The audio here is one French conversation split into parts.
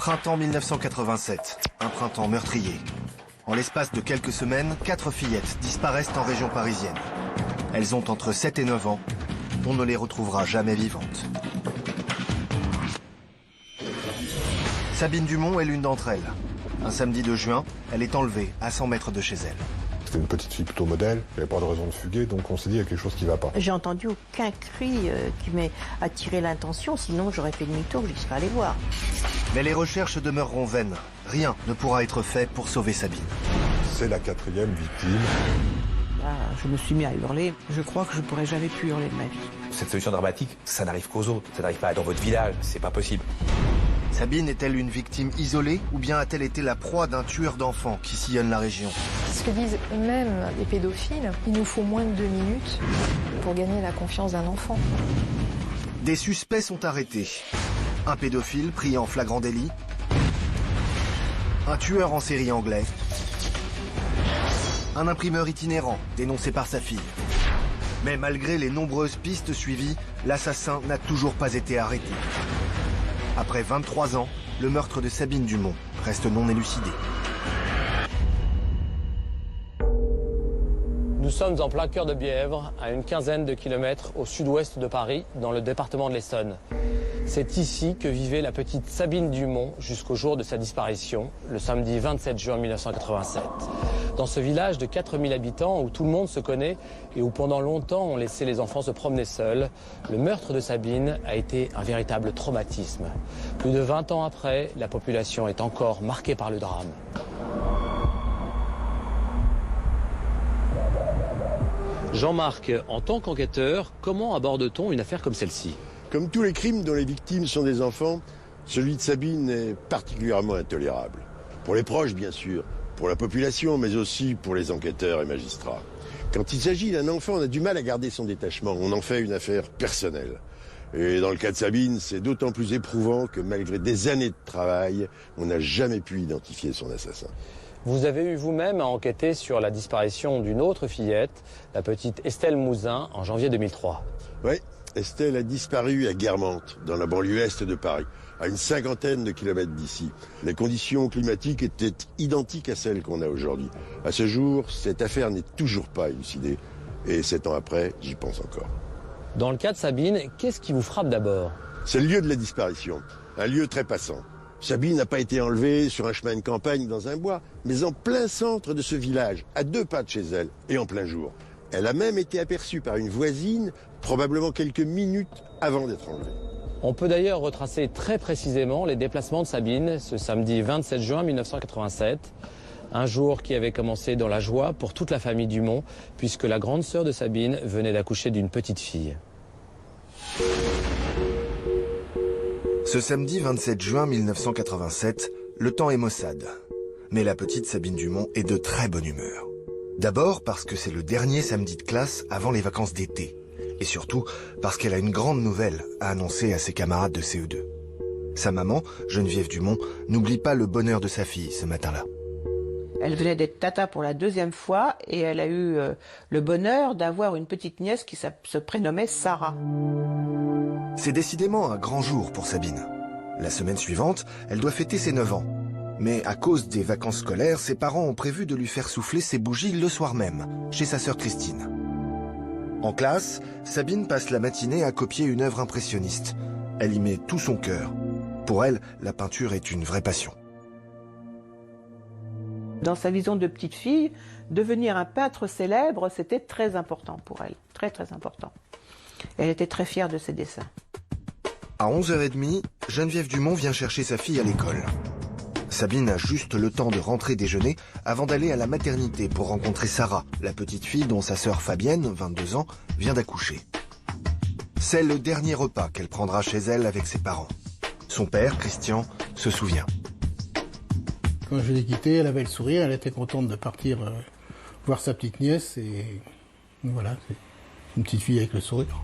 Printemps 1987, un printemps meurtrier. En l'espace de quelques semaines, 4 fillettes disparaissent en région parisienne. Elles ont entre 7 et 9 ans. On ne les retrouvera jamais vivantes. Sabine Dumont est l'une d'entre elles. Un samedi de juin, elle est enlevée à 100 mètres de chez elle. C'était une petite fille plutôt modèle, il n'y avait pas de raison de fuguer, donc on s'est dit il y a quelque chose qui ne va pas. J'ai entendu aucun cri qui m'ait attiré l'attention, sinon j'aurais fait demi-tour, j'y serais allé voir. Mais les recherches demeureront vaines. Rien ne pourra être fait pour sauver Sabine. C'est la 4e victime. Là, je me suis mis à hurler. Je crois que je ne pourrais jamais plus hurler de ma vie. Cette solution dramatique, ça n'arrive qu'aux autres. Ça n'arrive pas dans votre village, c'est pas possible. Sabine est-elle une victime isolée ou bien a-t-elle été la proie d'un tueur d'enfants qui sillonne la région? Ce que disent eux-mêmes les pédophiles, il nous faut moins de 2 minutes pour gagner la confiance d'un enfant. Des suspects sont arrêtés. Un pédophile pris en flagrant délit. Un tueur en série anglais. Un imprimeur itinérant dénoncé par sa fille. Mais malgré les nombreuses pistes suivies, l'assassin n'a toujours pas été arrêté. Après 23 ans, le meurtre de Sabine Dumont reste non élucidé. Nous sommes en plein cœur de Bièvre, à une quinzaine de kilomètres au sud-ouest de Paris, dans le département de l'Essonne. C'est ici que vivait la petite Sabine Dumont jusqu'au jour de sa disparition, le samedi 27 juin 1987. Dans ce village de 4000 habitants où tout le monde se connaît et où pendant longtemps on laissait les enfants se promener seuls, le meurtre de Sabine a été un véritable traumatisme. Plus de 20 ans après, la population est encore marquée par le drame. Jean-Marc, en tant qu'enquêteur, comment aborde-t-on une affaire comme celle-ci ? Comme tous les crimes dont les victimes sont des enfants, celui de Sabine est particulièrement intolérable. Pour les proches, bien sûr, pour la population, mais aussi pour les enquêteurs et magistrats. Quand il s'agit d'un enfant, on a du mal à garder son détachement. On en fait une affaire personnelle. Et dans le cas de Sabine, c'est d'autant plus éprouvant que malgré des années de travail, on n'a jamais pu identifier son assassin. Vous avez eu vous-même à enquêter sur la disparition d'une autre fillette, la petite Estelle Mouzin, en janvier 2003. Oui, Estelle a disparu à Guermantes, dans la banlieue est de Paris, à une 50aine de kilomètres d'ici. Les conditions climatiques étaient identiques à celles qu'on a aujourd'hui. À ce jour, cette affaire n'est toujours pas élucidée. Et 7 ans après, j'y pense encore. Dans le cas de Sabine, qu'est-ce qui vous frappe d'abord ? C'est le lieu de la disparition, un lieu très passant. Sabine n'a pas été enlevée sur un chemin de campagne dans un bois, mais en plein centre de ce village, à 2 pas de chez elle, et en plein jour. Elle a même été aperçue par une voisine, probablement quelques minutes avant d'être enlevée. On peut d'ailleurs retracer très précisément les déplacements de Sabine ce samedi 27 juin 1987. Un jour qui avait commencé dans la joie pour toute la famille Dumont, puisque la grande sœur de Sabine venait d'accoucher d'une petite fille. Ce samedi 27 juin 1987, le temps est maussade. Mais la petite Sabine Dumont est de très bonne humeur. D'abord parce que c'est le dernier samedi de classe avant les vacances d'été. Et surtout parce qu'elle a une grande nouvelle à annoncer à ses camarades de CE2. Sa maman, Geneviève Dumont, n'oublie pas le bonheur de sa fille ce matin-là. Elle venait d'être tata pour la 2e fois et elle a eu le bonheur d'avoir une petite nièce qui se prénommait Sarah. C'est décidément un grand jour pour Sabine. La semaine suivante, elle doit fêter ses 9 ans. Mais à cause des vacances scolaires, ses parents ont prévu de lui faire souffler ses bougies le soir même, chez sa sœur Christine. En classe, Sabine passe la matinée à copier une œuvre impressionniste. Elle y met tout son cœur. Pour elle, la peinture est une vraie passion. Dans sa vision de petite fille, devenir un peintre célèbre, c'était très important pour elle. Très, très important. Elle était très fière de ses dessins. À 11h30, Geneviève Dumont vient chercher sa fille à l'école. Sabine a juste le temps de rentrer déjeuner avant d'aller à la maternité pour rencontrer Sarah, la petite fille dont sa sœur Fabienne, 22 ans, vient d'accoucher. C'est le dernier repas qu'elle prendra chez elle avec ses parents. Son père, Christian, se souvient. Quand je l'ai quittée, elle avait le sourire, elle était contente de partir voir sa petite nièce et voilà, c'est une petite fille avec le sourire.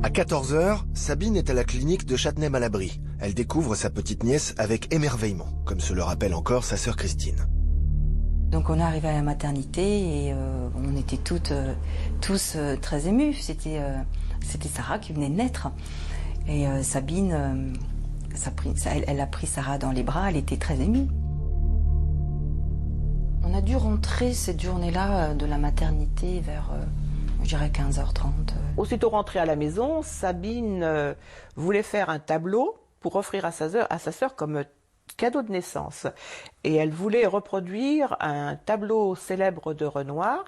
À 14h, Sabine est à la clinique de Châtenay-Malabry. Elle découvre sa petite nièce avec émerveillement, comme se le rappelle encore sa sœur Christine. Donc on est arrivé à la maternité et on était tous très émus. C'était Sarah qui venait de naître. Et Sabine, Elle a pris Sarah dans les bras, elle était très émue. On a dû rentrer cette journée-là de la maternité vers, je dirais, 15h30. Aussitôt rentrée à la maison, Sabine voulait faire un tableau pour offrir à sa sœur comme cadeau de naissance. Et elle voulait reproduire un tableau célèbre de Renoir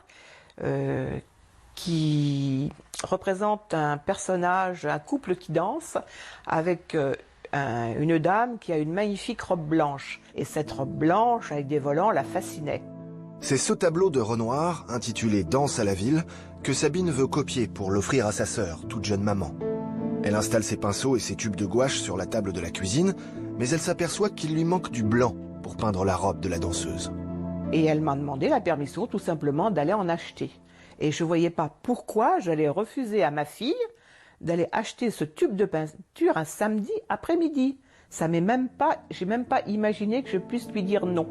qui représente un personnage, un couple qui danse avec une dame qui a une magnifique robe blanche. Et cette robe blanche avec des volants la fascinait. C'est ce tableau de Renoir, intitulé « Danse à la ville », que Sabine veut copier pour l'offrir à sa sœur, toute jeune maman. Elle installe ses pinceaux et ses tubes de gouache sur la table de la cuisine, mais elle s'aperçoit qu'il lui manque du blanc pour peindre la robe de la danseuse. Et elle m'a demandé la permission tout simplement d'aller en acheter. Et je ne voyais pas pourquoi j'allais refuser à ma fille d'aller acheter ce tube de peinture un samedi après-midi. J'ai même pas imaginé que je puisse lui dire non.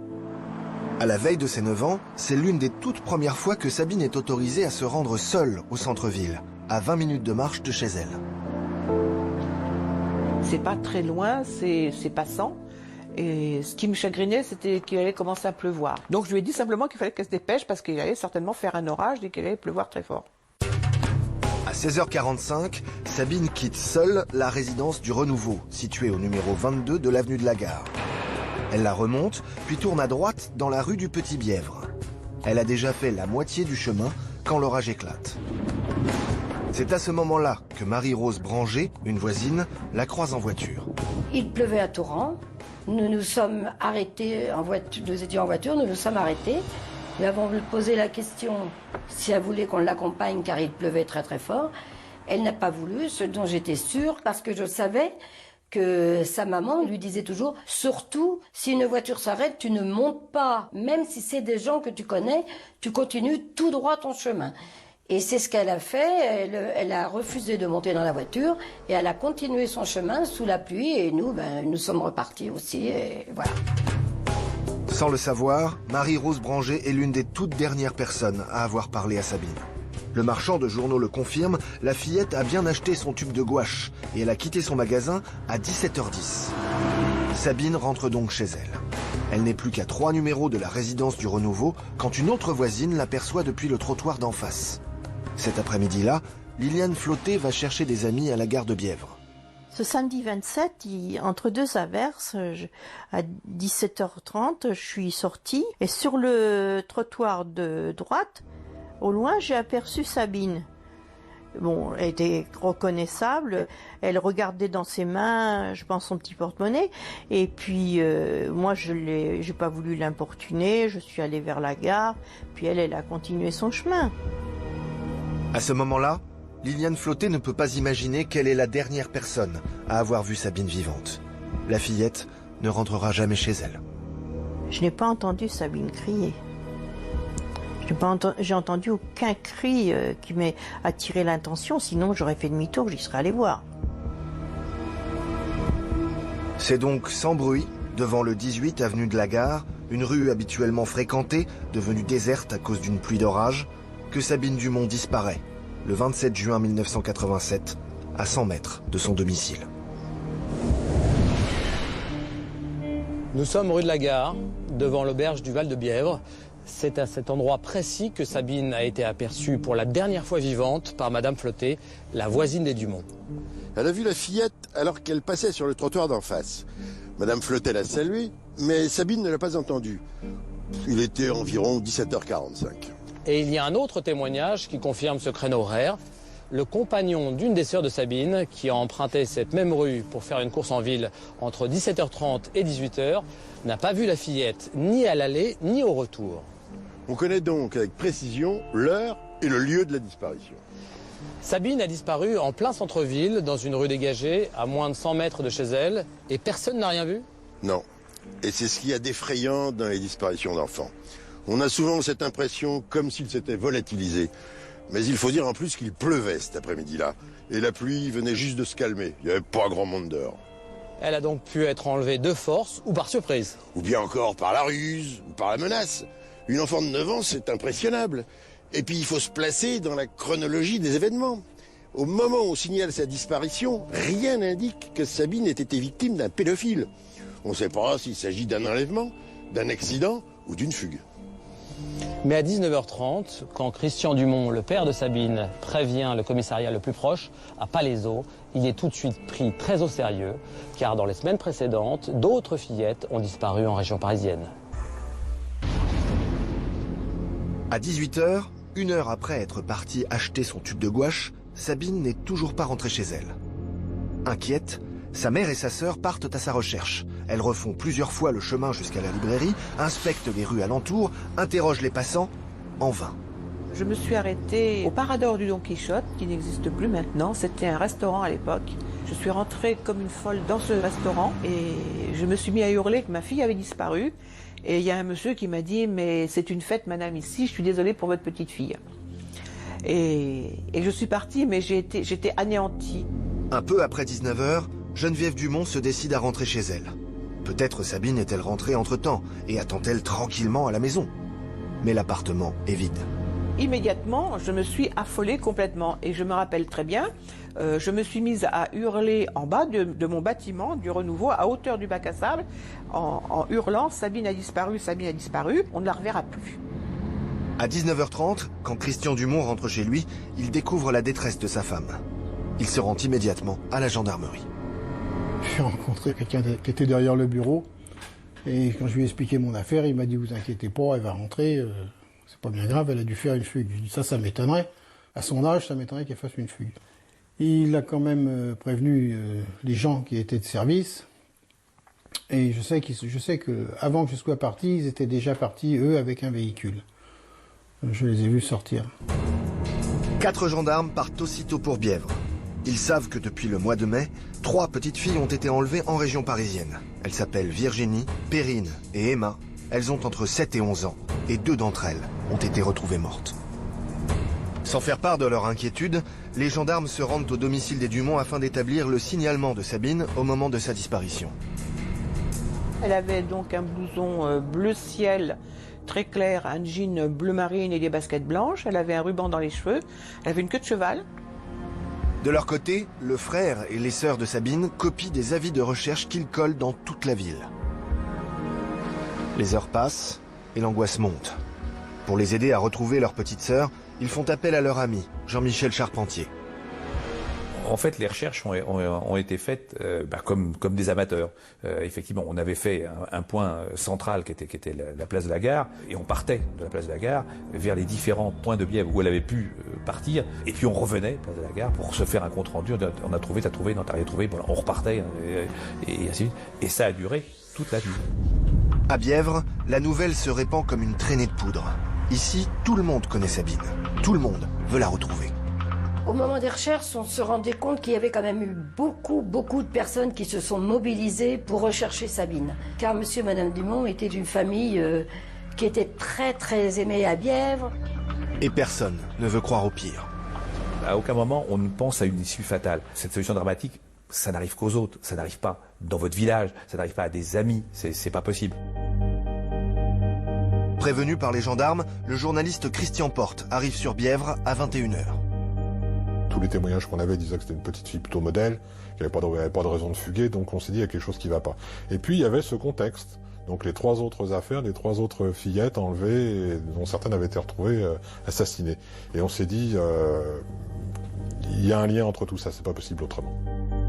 À la veille de ses 9 ans, c'est l'une des toutes premières fois que Sabine est autorisée à se rendre seule au centre-ville, à 20 minutes de marche de chez elle. C'est pas très loin, c'est passant. Et ce qui me chagrinait, c'était qu'il allait commencer à pleuvoir. Donc je lui ai dit simplement qu'il fallait qu'elle se dépêche parce qu'il allait certainement faire un orage et qu'il allait pleuvoir très fort. À 16h45, Sabine quitte seule la résidence du Renouveau, située au numéro 22 de l'avenue de la Gare. Elle la remonte, puis tourne à droite dans la rue du Petit Bièvre. Elle a déjà fait la moitié du chemin quand l'orage éclate. C'est à ce moment-là que Marie-Rose Branger, une voisine, la croise en voiture. Il pleuvait à torrent. Nous nous sommes arrêtés en voiture, nous étions en voiture, nous nous sommes arrêtés. Nous avons posé la question si elle voulait qu'on l'accompagne car il pleuvait très très fort. Elle n'a pas voulu, ce dont j'étais sûre, parce que je savais que sa maman lui disait toujours « Surtout, si une voiture s'arrête, tu ne montes pas. Même si c'est des gens que tu connais, tu continues tout droit ton chemin. » Et c'est ce qu'elle a fait. Elle a refusé de monter dans la voiture et elle a continué son chemin sous la pluie. Et nous, nous sommes repartis aussi. Et voilà. Sans le savoir, Marie-Rose Branger est l'une des toutes dernières personnes à avoir parlé à Sabine. Le marchand de journaux le confirme, la fillette a bien acheté son tube de gouache et elle a quitté son magasin à 17h10. Sabine rentre donc chez elle. Elle n'est plus qu'à 3 numéros de la résidence du Renouveau quand une autre voisine l'aperçoit depuis le trottoir d'en face. Cet après-midi-là, Liliane Flotté va chercher des amis à la gare de Bièvre. Ce samedi 27, entre deux averses, à 17h30, je suis sortie et sur le trottoir de droite, au loin, j'ai aperçu Sabine. Bon, elle était reconnaissable, elle regardait dans ses mains, je pense, son petit porte-monnaie, et puis moi, j'ai pas voulu l'importuner, je suis allée vers la gare, puis elle a continué son chemin. À ce moment-là, Liliane Flotté ne peut pas imaginer qu'elle est la dernière personne à avoir vu Sabine vivante. La fillette ne rentrera jamais chez elle. Je n'ai pas entendu Sabine crier. J'ai entendu aucun cri qui m'ait attiré l'attention, sinon j'aurais fait demi-tour, j'y serais allé voir. C'est donc sans bruit, devant le 18 avenue de la Gare, une rue habituellement fréquentée, devenue déserte à cause d'une pluie d'orage, que Sabine Dumont disparaît, le 27 juin 1987, à 100 mètres de son domicile. Nous sommes rue de la Gare, devant l'auberge du Val de Bièvre. C'est à cet endroit précis que Sabine a été aperçue pour la dernière fois vivante par Madame Flotté, la voisine des Dumont. Elle a vu la fillette alors qu'elle passait sur le trottoir d'en face. Madame Flotté l'a saluée, mais Sabine ne l'a pas entendue. Il était environ 17h45. Et il y a un autre témoignage qui confirme ce créneau horaire. Le compagnon d'une des sœurs de Sabine, qui a emprunté cette même rue pour faire une course en ville entre 17h30 et 18h, n'a pas vu la fillette ni à l'aller ni au retour. On connaît donc avec précision l'heure et le lieu de la disparition. Sabine a disparu en plein centre-ville, dans une rue dégagée, à moins de 100 mètres de chez elle, et personne n'a rien vu? Non. Et c'est ce qu'il y a d'effrayant dans les disparitions d'enfants. On a souvent cette impression comme s'ils s'étaient volatilisés. Mais il faut dire en plus qu'il pleuvait cet après-midi-là. Et la pluie venait juste de se calmer. Il n'y avait pas grand monde dehors. Elle a donc pu être enlevée de force ou par surprise. Ou bien encore par la ruse, ou par la menace. Une enfant de 9 ans, c'est impressionnable. Et puis il faut se placer dans la chronologie des événements. Au moment où on signale sa disparition, rien n'indique que Sabine ait été victime d'un pédophile. On ne sait pas s'il s'agit d'un enlèvement, d'un accident ou d'une fugue. Mais à 19h30, quand Christian Dumont, le père de Sabine, prévient le commissariat le plus proche, à Palaiseau, il est tout de suite pris très au sérieux, car dans les semaines précédentes, d'autres fillettes ont disparu en région parisienne. À 18h, une heure après être partie acheter son tube de gouache, Sabine n'est toujours pas rentrée chez elle. Inquiète, sa mère et sa sœur partent à sa recherche. Elles refont plusieurs fois le chemin jusqu'à la librairie, inspectent les rues alentours, interrogent les passants, en vain. Je me suis arrêtée au Parador du Don Quichotte, qui n'existe plus maintenant. C'était un restaurant à l'époque. Je suis rentrée comme une folle dans ce restaurant et je me suis mis à hurler que ma fille avait disparu. Et il y a un monsieur qui m'a dit « Mais c'est une fête, madame, ici, je suis désolée pour votre petite fille. » Et je suis partie, mais j'étais anéantie. Un peu après 19h, Geneviève Dumont se décide à rentrer chez elle. Peut-être Sabine est-elle rentrée entre-temps et attend-elle tranquillement à la maison. Mais l'appartement est vide. Immédiatement, je me suis affolée complètement. Et je me rappelle très bien, je me suis mise à hurler en bas de mon bâtiment, du Renouveau, à hauteur du bac à sable, en hurlant « Sabine a disparu, Sabine a disparu », on ne la reverra plus. À 19h30, quand Christian Dumont rentre chez lui, il découvre la détresse de sa femme. Il se rend immédiatement à la gendarmerie. J'ai rencontré quelqu'un qui était derrière le bureau. Et quand je lui ai expliqué mon affaire, il m'a dit « Vous inquiétez pas, elle va rentrer. C'est pas bien grave, elle a dû faire une fugue. » Je dis « Ça m'étonnerait. À son âge, ça m'étonnerait qu'elle fasse une fugue. » Il a quand même prévenu les gens qui étaient de service. Et je sais que avant que je sois parti, ils étaient déjà partis, eux, avec un véhicule. Je les ai vus sortir. 4 gendarmes partent aussitôt pour Bièvre. Ils savent que depuis le mois de mai, 3 petites filles ont été enlevées en région parisienne. Elles s'appellent Virginie, Perrine et Emma. Elles ont entre 7 et 11 ans. Et 2 d'entre elles ont été retrouvées mortes. Sans faire part de leur inquiétude, les gendarmes se rendent au domicile des Dumont afin d'établir le signalement de Sabine au moment de sa disparition. Elle avait donc un blouson bleu ciel très clair, un jean bleu marine et des baskets blanches. Elle avait un ruban dans les cheveux. Elle avait une queue de cheval. De leur côté, le frère et les sœurs de Sabine copient des avis de recherche qu'ils collent dans toute la ville. Les heures passent et l'angoisse monte. Pour les aider à retrouver leur petite sœur, ils font appel à leur ami, Jean-Michel Charpentier. En fait, les recherches ont été faites comme des amateurs. Effectivement, on avait fait un point central qui était la place de la Gare, et on partait de la place de la Gare vers les différents points de Bièvre où elle avait pu partir, et puis on revenait place de la Gare pour se faire un compte rendu. On a trouvé, t'as trouvé, non t'as rien trouvé, voilà, on repartait et ainsi de suite. Et ça a duré toute la nuit. À Bièvre, la nouvelle se répand comme une traînée de poudre. Ici, tout le monde connaît Sabine. Tout le monde veut la retrouver. Au moment des recherches, on se rendait compte qu'il y avait quand même eu beaucoup de personnes qui se sont mobilisées pour rechercher Sabine. Car monsieur et madame Dumont étaient d'une famille qui était très aimée à Bièvre. Et personne ne veut croire au pire. À aucun moment on ne pense à une issue fatale. Cette solution dramatique, ça n'arrive qu'aux autres, ça n'arrive pas dans votre village, ça n'arrive pas à des amis, c'est pas possible. Prévenu par les gendarmes, le journaliste Christian Porte arrive sur Bièvre à 21h. Tous les témoignages qu'on avait disaient que c'était une petite fille plutôt modèle, qu'elle n'avait pas de raison de fuguer, donc on s'est dit qu'il y a quelque chose qui ne va pas. Et puis il y avait ce contexte, donc les 3 autres affaires, les 3 autres fillettes enlevées, et dont certaines avaient été retrouvées assassinées. Et on s'est dit, il y a un lien entre tout ça, c'est pas possible autrement.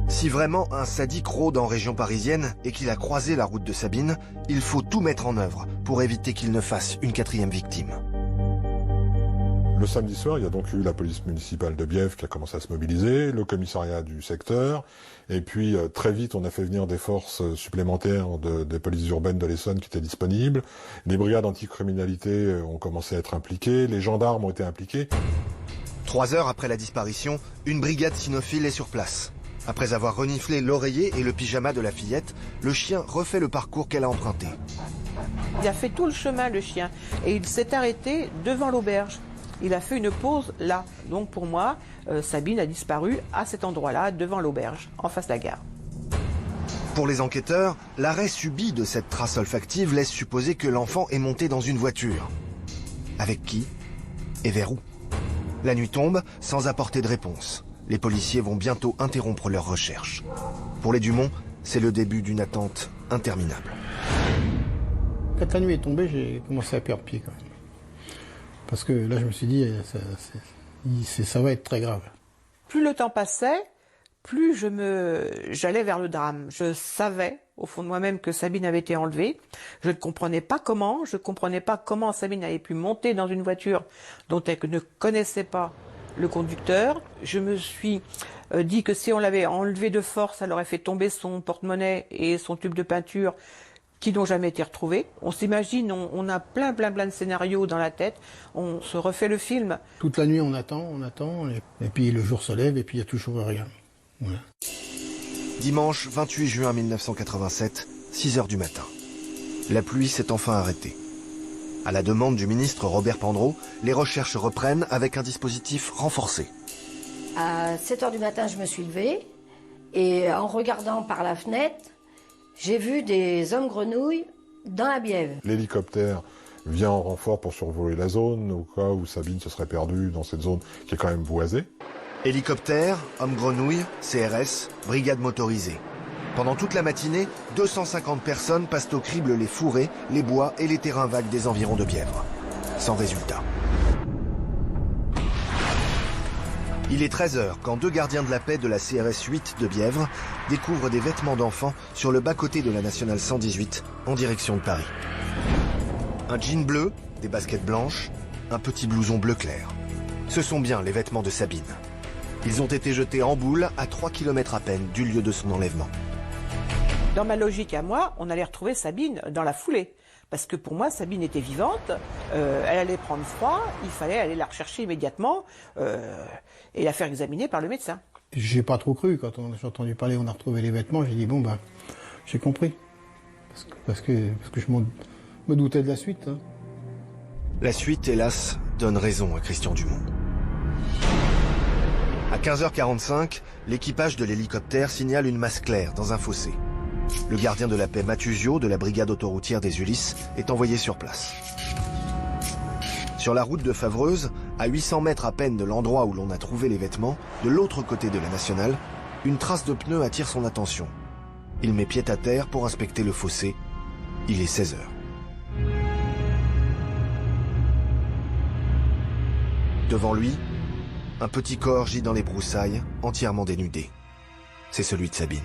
Si vraiment un sadique rôde en région parisienne et qu'il a croisé la route de Sabine, il faut tout mettre en œuvre pour éviter qu'il ne fasse une 4e victime. Le samedi soir, il y a donc eu la police municipale de Bièvre qui a commencé à se mobiliser, le commissariat du secteur, et puis très vite on a fait venir des forces supplémentaires des polices urbaines de l'Essonne qui étaient disponibles, les brigades anticriminalité ont commencé à être impliquées, les gendarmes ont été impliqués. 3 heures après la disparition, une brigade cynophile est sur place. Après avoir reniflé l'oreiller et le pyjama de la fillette, le chien refait le parcours qu'elle a emprunté. Il a fait tout le chemin, le chien, et il s'est arrêté devant l'auberge. Il a fait une pause là. Donc pour moi, Sabine a disparu à cet endroit-là, devant l'auberge, en face de la gare. Pour les enquêteurs, l'arrêt subi de cette trace olfactive laisse supposer que l'enfant est monté dans une voiture. Avec qui? Et vers où? La nuit tombe sans apporter de réponse. Les policiers vont bientôt interrompre leurs recherches. Pour les Dumont, c'est le début d'une attente interminable. Quand la nuit est tombée, j'ai commencé à perdre pied quand même. Parce que là, je me suis dit, ça va être très grave. Plus le temps passait, plus j'allais vers le drame. Je savais, au fond de moi-même, que Sabine avait été enlevée. Je ne comprenais pas comment. Je ne comprenais pas comment Sabine avait pu monter dans une voiture dont elle ne connaissait pas le conducteur. Je me suis dit que si on l'avait enlevée de force, elle aurait fait tomber son porte-monnaie et son tube de peinture qui n'ont jamais été retrouvés. On s'imagine, on a plein de scénarios dans la tête. On se refait le film. Toute la nuit, on attend, et puis le jour se lève, et puis il n'y a toujours rien. Voilà. Dimanche 28 juin 1987, 6 heures du matin. La pluie s'est enfin arrêtée. À la demande du ministre Robert Pandreau, les recherches reprennent avec un dispositif renforcé. À 7 heures du matin, je me suis levée, et en regardant par la fenêtre, j'ai vu des hommes grenouilles dans la Bièvre. L'hélicoptère vient en renfort pour survoler la zone, au cas où Sabine se serait perdue dans cette zone qui est quand même boisée. Hélicoptère, hommes grenouilles, CRS, brigade motorisée. Pendant toute la matinée, 250 personnes passent au crible les fourrés, les bois et les terrains vagues des environs de Bièvre. Sans résultat. Il est 13h quand 2 gardiens de la paix de la CRS 8 de Bièvre découvrent des vêtements d'enfants sur le bas-côté de la nationale 118 en direction de Paris. Un jean bleu, des baskets blanches, un petit blouson bleu clair. Ce sont bien les vêtements de Sabine. Ils ont été jetés en boule à 3 km à peine du lieu de son enlèvement. Dans ma logique à moi, on allait retrouver Sabine dans la foulée. Parce que pour moi, Sabine était vivante, elle allait prendre froid, il fallait aller la rechercher immédiatement et la faire examiner par le médecin. J'ai pas trop cru quand j'ai entendu parler, on a retrouvé les vêtements, j'ai dit bon ben, j'ai compris. Parce que je me doutais de la suite. Hein. La suite, hélas, donne raison à Christian Dumont. À 15h45, l'équipage de l'hélicoptère signale une masse claire dans un fossé. Le gardien de la paix Mathusio de la brigade autoroutière des Ulysses est envoyé sur place. Sur la route de Favreuse, à 800 mètres à peine de l'endroit où l'on a trouvé les vêtements, de l'autre côté de la nationale, une trace de pneu attire son attention. Il met pied à terre pour inspecter le fossé. Il est 16h. Devant lui, un petit corps gît dans les broussailles, entièrement dénudé. C'est celui de Sabine.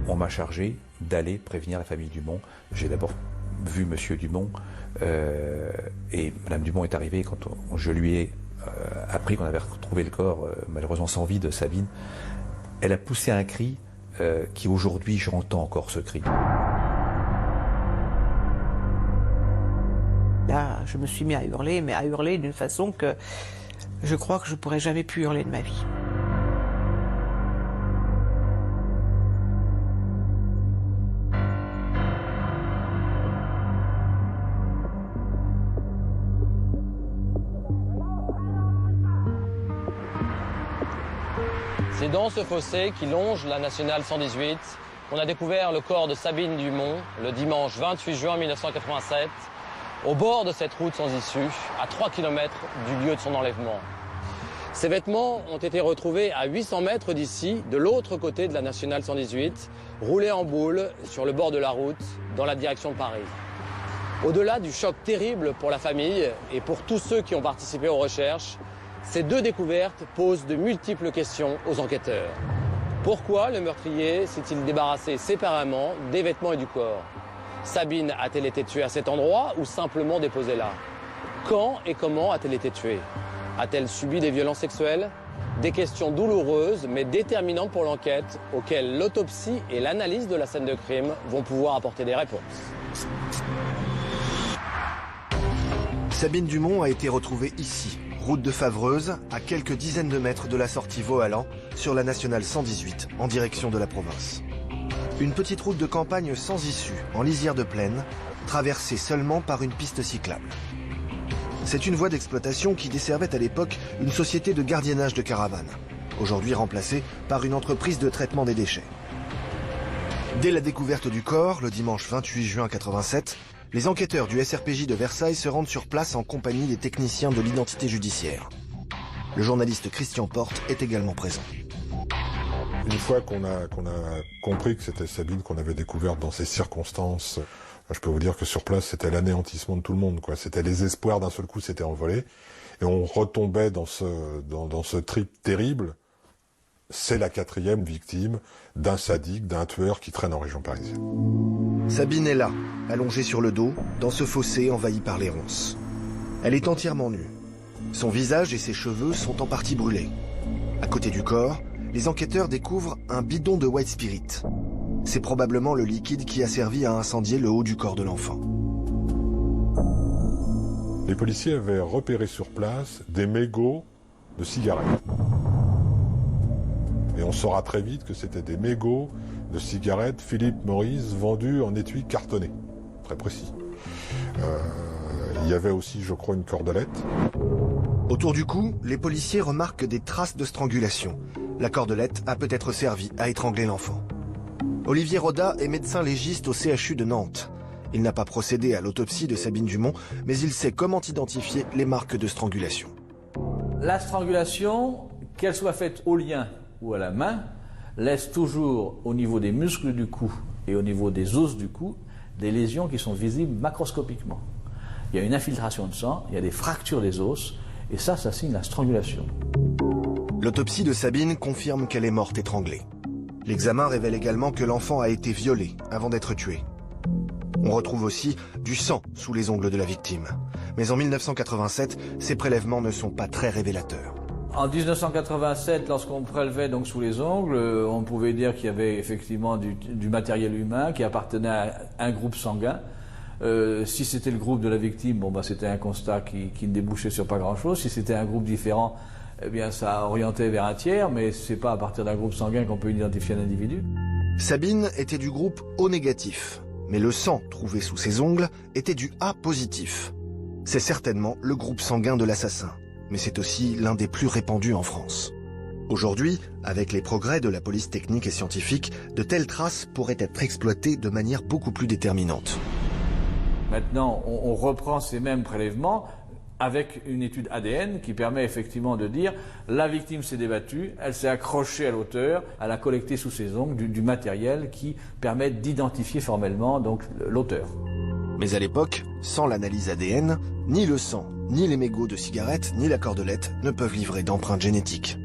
On m'a chargé d'aller prévenir la famille Dumont. J'ai d'abord vu Monsieur Dumont et Madame Dumont est arrivée quand je lui ai appris qu'on avait retrouvé le corps, malheureusement sans vie, de Sabine. Elle a poussé un cri qui aujourd'hui j'entends encore ce cri. Là, je me suis mis à hurler, mais à hurler d'une façon que je crois que je pourrais jamais plus hurler de ma vie. C'est dans ce fossé qui longe la nationale 118 qu'on a découvert le corps de Sabine Dumont le dimanche 28 juin 1987, au bord de cette route sans issue, à 3 km du lieu de son enlèvement. Ces vêtements ont été retrouvés à 800 mètres d'ici, de l'autre côté de la nationale 118, roulés en boule sur le bord de la route, dans la direction de Paris. Au-delà du choc terrible pour la famille et pour tous ceux qui ont participé aux recherches, ces deux découvertes posent de multiples questions aux enquêteurs. Pourquoi le meurtrier s'est-il débarrassé séparément des vêtements et du corps? Sabine a-t-elle été tuée à cet endroit ou simplement déposée là? Quand et comment a-t-elle été tuée? A-t-elle subi des violences sexuelles? Des questions douloureuses mais déterminantes pour l'enquête, auxquelles l'autopsie et l'analyse de la scène de crime vont pouvoir apporter des réponses. Sabine Dumont a été retrouvée ici, route de Favreuse, à quelques dizaines de mètres de la sortie Vauhallan, sur la nationale 118, en direction de la province. Une petite route de campagne sans issue, en lisière de plaine, traversée seulement par une piste cyclable. C'est une voie d'exploitation qui desservait à l'époque une société de gardiennage de caravanes, aujourd'hui remplacée par une entreprise de traitement des déchets. Dès la découverte du corps, le dimanche 28 juin 87, Les enquêteurs du SRPJ de Versailles se rendent sur place en compagnie des techniciens de l'identité judiciaire. Le journaliste Christian Porte est également présent. Une fois qu'on a compris que c'était Sabine qu'on avait découverte dans ces circonstances, je peux vous dire que sur place, c'était l'anéantissement de tout le monde, quoi. C'était les espoirs d'un seul coup s'étaient envolés. Et on retombait dans ce trip terrible. C'est la 4e victime d'un sadique, d'un tueur qui traîne en région parisienne. Sabine est là, allongée sur le dos, dans ce fossé envahi par les ronces. Elle est entièrement nue. Son visage et ses cheveux sont en partie brûlés. À côté du corps, les enquêteurs découvrent un bidon de white spirit. C'est probablement le liquide qui a servi à incendier le haut du corps de l'enfant. Les policiers avaient repéré sur place des mégots de cigarettes. Et on saura très vite que c'était des mégots de cigarettes Philip Morris vendus en étui cartonné. Très précis. Il y avait aussi, je crois, une cordelette. Autour du cou, les policiers remarquent des traces de strangulation. La cordelette a peut-être servi à étrangler l'enfant. Olivier Roda est médecin légiste au CHU de Nantes. Il n'a pas procédé à l'autopsie de Sabine Dumont, mais il sait comment identifier les marques de strangulation. La strangulation, qu'elle soit faite au lien ou à la main, laisse toujours au niveau des muscles du cou et au niveau des os du cou des lésions qui sont visibles macroscopiquement. Il y a une infiltration de sang, il y a des fractures des os, et ça signe la strangulation. L'autopsie de Sabine confirme qu'elle est morte étranglée. L'examen révèle également que l'enfant a été violé avant d'être tué. On retrouve aussi du sang sous les ongles de la victime. Mais en 1987, ces prélèvements ne sont pas très révélateurs. En 1987, lorsqu'on prélevait donc sous les ongles, on pouvait dire qu'il y avait effectivement du matériel humain qui appartenait à un groupe sanguin. Si c'était le groupe de la victime, c'était un constat qui ne débouchait sur pas grand-chose. Si c'était un groupe différent, eh bien ça orientait vers un tiers, mais c'est pas à partir d'un groupe sanguin qu'on peut identifier un individu. Sabine était du groupe O négatif, mais le sang trouvé sous ses ongles était du A positif. C'est certainement le groupe sanguin de l'assassin, mais c'est aussi l'un des plus répandus en France. Aujourd'hui, avec les progrès de la police technique et scientifique, de telles traces pourraient être exploitées de manière beaucoup plus déterminante. Maintenant, on reprend ces mêmes prélèvements avec une étude ADN qui permet effectivement de dire la victime s'est débattue, elle s'est accrochée à l'auteur, elle a collecté sous ses ongles du matériel qui permet d'identifier formellement donc l'auteur. Mais à l'époque, sans l'analyse ADN, ni le sang, ni les mégots de cigarettes, ni la cordelette ne peuvent livrer d'empreintes génétiques.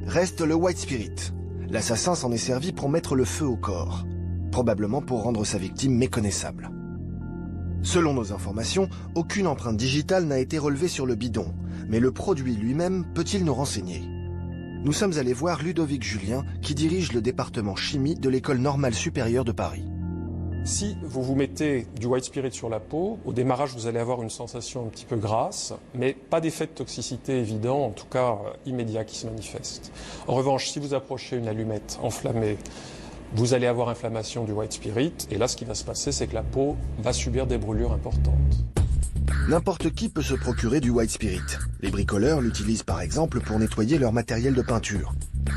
Reste le white spirit. L'assassin s'en est servi pour mettre le feu au corps, probablement pour rendre sa victime méconnaissable. Selon nos informations, aucune empreinte digitale n'a été relevée sur le bidon, mais le produit lui-même peut-il nous renseigner? Nous sommes allés voir Ludovic Julien, qui dirige le département chimie de l'École normale supérieure de Paris. Si vous vous mettez du white spirit sur la peau, au démarrage vous allez avoir une sensation un petit peu grasse, mais pas d'effet de toxicité évident, en tout cas immédiat qui se manifeste. En revanche, si vous approchez une allumette enflammée, vous allez avoir inflammation du white spirit, et là ce qui va se passer, c'est que la peau va subir des brûlures importantes. N'importe qui peut se procurer du white spirit. Les bricoleurs l'utilisent par exemple pour nettoyer leur matériel de peinture.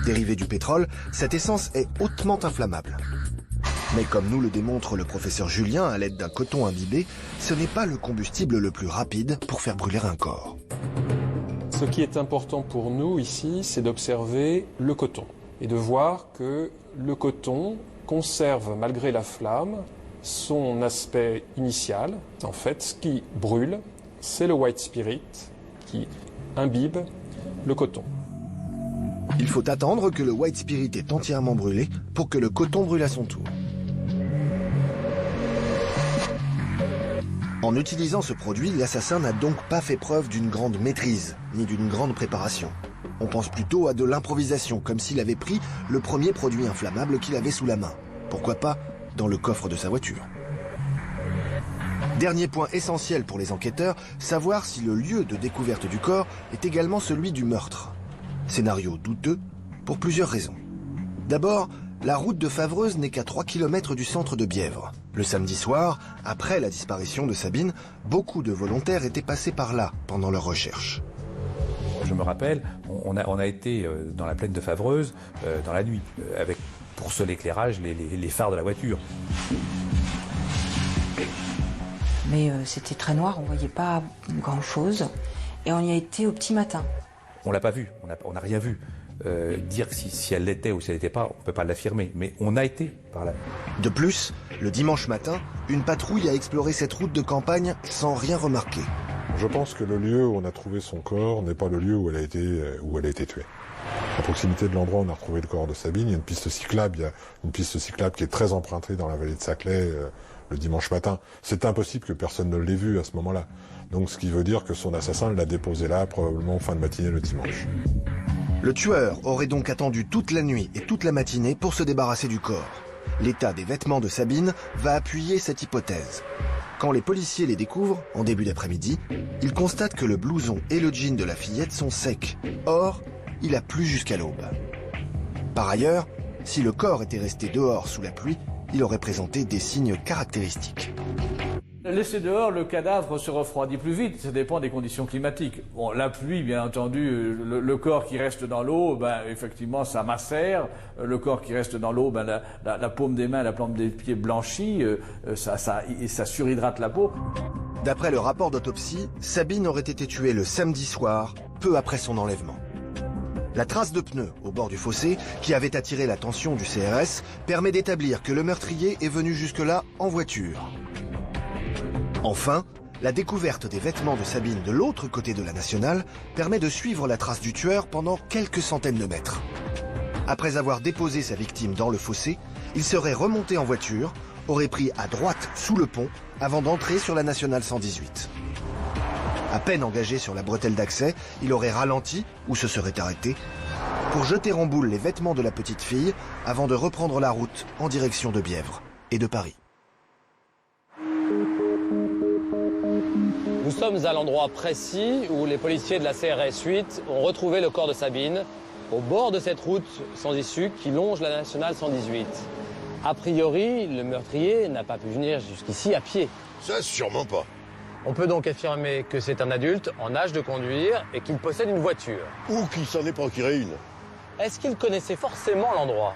Dérivé du pétrole, cette essence est hautement inflammable. Mais comme nous le démontre le professeur Julien à l'aide d'un coton imbibé, ce n'est pas le combustible le plus rapide pour faire brûler un corps. Ce qui est important pour nous ici, c'est d'observer le coton et de voir que le coton conserve, malgré la flamme, son aspect initial. En fait, ce qui brûle, c'est le white spirit qui imbibe le coton. Il faut attendre que le white spirit est entièrement brûlé pour que le coton brûle à son tour. En utilisant ce produit, l'assassin n'a donc pas fait preuve d'une grande maîtrise, ni d'une grande préparation. On pense plutôt à de l'improvisation, comme s'il avait pris le premier produit inflammable qu'il avait sous la main. Pourquoi pas dans le coffre de sa voiture. Dernier point essentiel pour les enquêteurs, savoir si le lieu de découverte du corps est également celui du meurtre. Scénario douteux pour plusieurs raisons. D'abord, la route de Favreuse n'est qu'à 3 km du centre de Bièvre. Le samedi soir, après la disparition de Sabine, beaucoup de volontaires étaient passés par là pendant leurs recherches. Je me rappelle, on a été dans la plaine de Favreuse dans la nuit, avec pour seul éclairage les phares de la voiture. Mais c'était très noir, on voyait pas grand-chose. Et on y a été au petit matin. On l'a pas vu, on n'a rien vu. Dire si elle l'était ou si elle l'était pas, on peut pas l'affirmer. Mais on a été par là. De plus, le dimanche matin, une patrouille a exploré cette route de campagne sans rien remarquer. Je pense que le lieu où on a trouvé son corps n'est pas le lieu où elle a été tuée. À proximité de l'endroit où on a retrouvé le corps de Sabine, il y a une piste cyclable. Il y a une piste cyclable qui est très empruntée dans la vallée de Saclay le dimanche matin. C'est impossible que personne ne l'ait vue à ce moment-là. Donc ce qui veut dire que son assassin l'a déposé là, probablement en fin de matinée le dimanche. Le tueur aurait donc attendu toute la nuit et toute la matinée pour se débarrasser du corps. L'état des vêtements de Sabine va appuyer cette hypothèse. Quand les policiers les découvrent, en début d'après-midi, ils constatent que le blouson et le jean de la fillette sont secs. Or, il a plu jusqu'à l'aube. Par ailleurs, si le corps était resté dehors sous la pluie, il aurait présenté des signes caractéristiques. Laissé dehors, le cadavre se refroidit plus vite, ça dépend des conditions climatiques. Bon, la pluie, bien entendu, le corps qui reste dans l'eau, ben, effectivement, ça macère. Le corps qui reste dans l'eau, ben, la paume des mains, la plante des pieds blanchit, ça surhydrate la peau. D'après le rapport d'autopsie, Sabine aurait été tuée le samedi soir, peu après son enlèvement. La trace de pneus au bord du fossé, qui avait attiré l'attention du CRS, permet d'établir que le meurtrier est venu jusque-là en voiture. Enfin, la découverte des vêtements de Sabine de l'autre côté de la nationale permet de suivre la trace du tueur pendant quelques centaines de mètres. Après avoir déposé sa victime dans le fossé, il serait remonté en voiture, aurait pris à droite sous le pont avant d'entrer sur la nationale 118. À peine engagé sur la bretelle d'accès, il aurait ralenti ou se serait arrêté pour jeter en boule les vêtements de la petite fille avant de reprendre la route en direction de Bièvre et de Paris. Nous sommes à l'endroit précis où les policiers de la CRS 8 ont retrouvé le corps de Sabine, au bord de cette route sans issue qui longe la nationale 118. A priori, le meurtrier n'a pas pu venir jusqu'ici à pied. Ça, sûrement pas. On peut donc affirmer que c'est un adulte en âge de conduire et qu'il possède une voiture. Ou qu'il s'en est procuré une. Est-ce qu'il connaissait forcément l'endroit?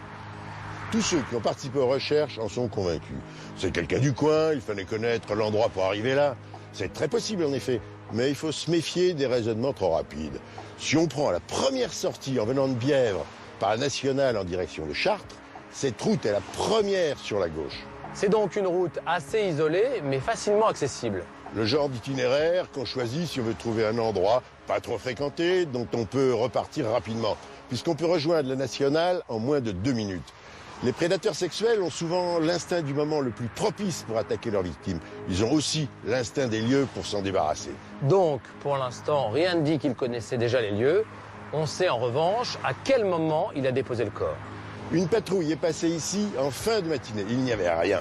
Tous ceux qui ont participé aux recherches en sont convaincus. C'est quelqu'un du coin, il fallait connaître l'endroit pour arriver là. C'est très possible en effet, mais il faut se méfier des raisonnements trop rapides. Si on prend la première sortie en venant de Bièvre par la nationale en direction de Chartres, cette route est la première sur la gauche. C'est donc une route assez isolée, mais facilement accessible. Le genre d'itinéraire qu'on choisit si on veut trouver un endroit pas trop fréquenté, dont on peut repartir rapidement, puisqu'on peut rejoindre la nationale en moins de 2 minutes. Les prédateurs sexuels ont souvent l'instinct du moment le plus propice pour attaquer leurs victimes. Ils ont aussi l'instinct des lieux pour s'en débarrasser. Donc, pour l'instant, rien ne dit qu'il connaissait déjà les lieux. On sait en revanche à quel moment il a déposé le corps. Une patrouille est passée ici en fin de matinée. Il n'y avait rien.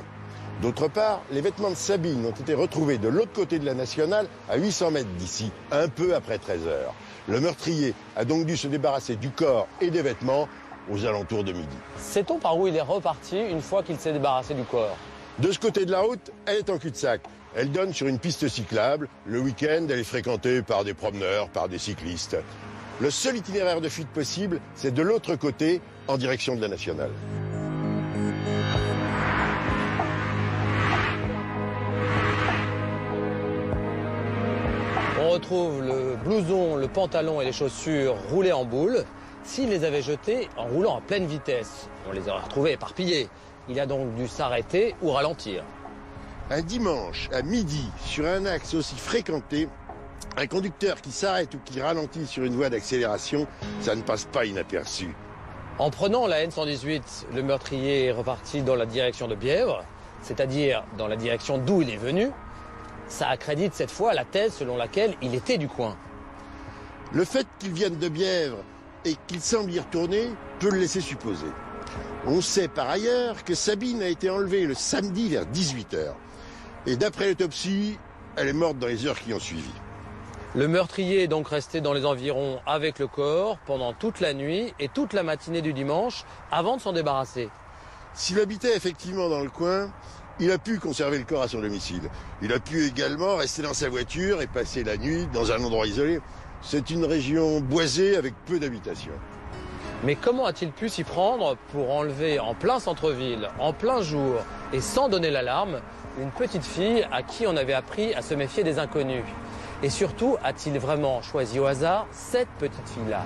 D'autre part, les vêtements de Sabine ont été retrouvés de l'autre côté de la nationale, à 800 mètres d'ici, un peu après 13 heures. Le meurtrier a donc dû se débarrasser du corps et des vêtements aux alentours de midi. Sait-on par où il est reparti une fois qu'il s'est débarrassé du corps? De ce côté de la route, elle est en cul-de-sac. Elle donne sur une piste cyclable. Le week-end, elle est fréquentée par des promeneurs, par des cyclistes. Le seul itinéraire de fuite possible, c'est de l'autre côté, en direction de la nationale. On retrouve le blouson, le pantalon et les chaussures roulés en boule. S'il les avait jetés en roulant à pleine vitesse, on les aurait retrouvés éparpillés. Il a donc dû s'arrêter ou ralentir. Un dimanche à midi, sur un axe aussi fréquenté, un conducteur qui s'arrête ou qui ralentit sur une voie d'accélération, ça ne passe pas inaperçu. En prenant la N118, le meurtrier est reparti dans la direction de Bièvre, c'est-à-dire dans la direction d'où il est venu. Ça accrédite cette fois la thèse selon laquelle il était du coin. Le fait qu'il vienne de Bièvre et qu'il semble y retourner peut le laisser supposer. On sait par ailleurs que Sabine a été enlevée le samedi vers 18h. Et d'après l'autopsie, elle est morte dans les heures qui ont suivi. Le meurtrier est donc resté dans les environs avec le corps pendant toute la nuit et toute la matinée du dimanche avant de s'en débarrasser. S'il habitait effectivement dans le coin, il a pu conserver le corps à son domicile. Il a pu également rester dans sa voiture et passer la nuit dans un endroit isolé. C'est une région boisée avec peu d'habitations. Mais comment a-t-il pu s'y prendre pour enlever en plein centre-ville, en plein jour et sans donner l'alarme, Une petite fille à qui on avait appris à se méfier des inconnus. Et surtout, a-t-il vraiment choisi au hasard cette petite fille-là?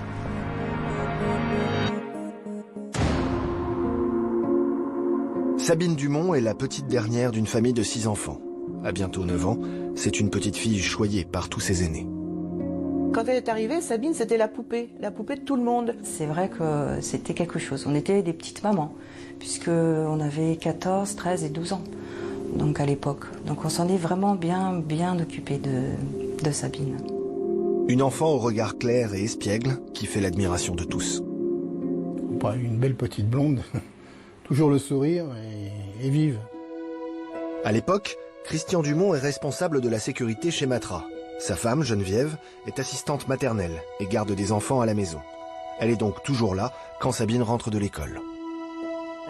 Sabine Dumont est la petite dernière d'une famille de 6 enfants. À bientôt 9 ans, c'est une petite fille choyée par tous ses aînés. Quand elle est arrivée, Sabine, c'était la poupée de tout le monde. C'est vrai que c'était quelque chose. On était des petites mamans, puisqu'on avait 14, 13 et 12 ans donc à l'époque. Donc on s'en est vraiment bien occupé de Sabine. Une enfant au regard clair et espiègle qui fait l'admiration de tous. Une belle petite blonde, toujours le sourire et vive. À l'époque, Christian Dumont est responsable de la sécurité chez Matra. Sa femme, Geneviève, est assistante maternelle et garde des enfants à la maison. Elle est donc toujours là quand Sabine rentre de l'école.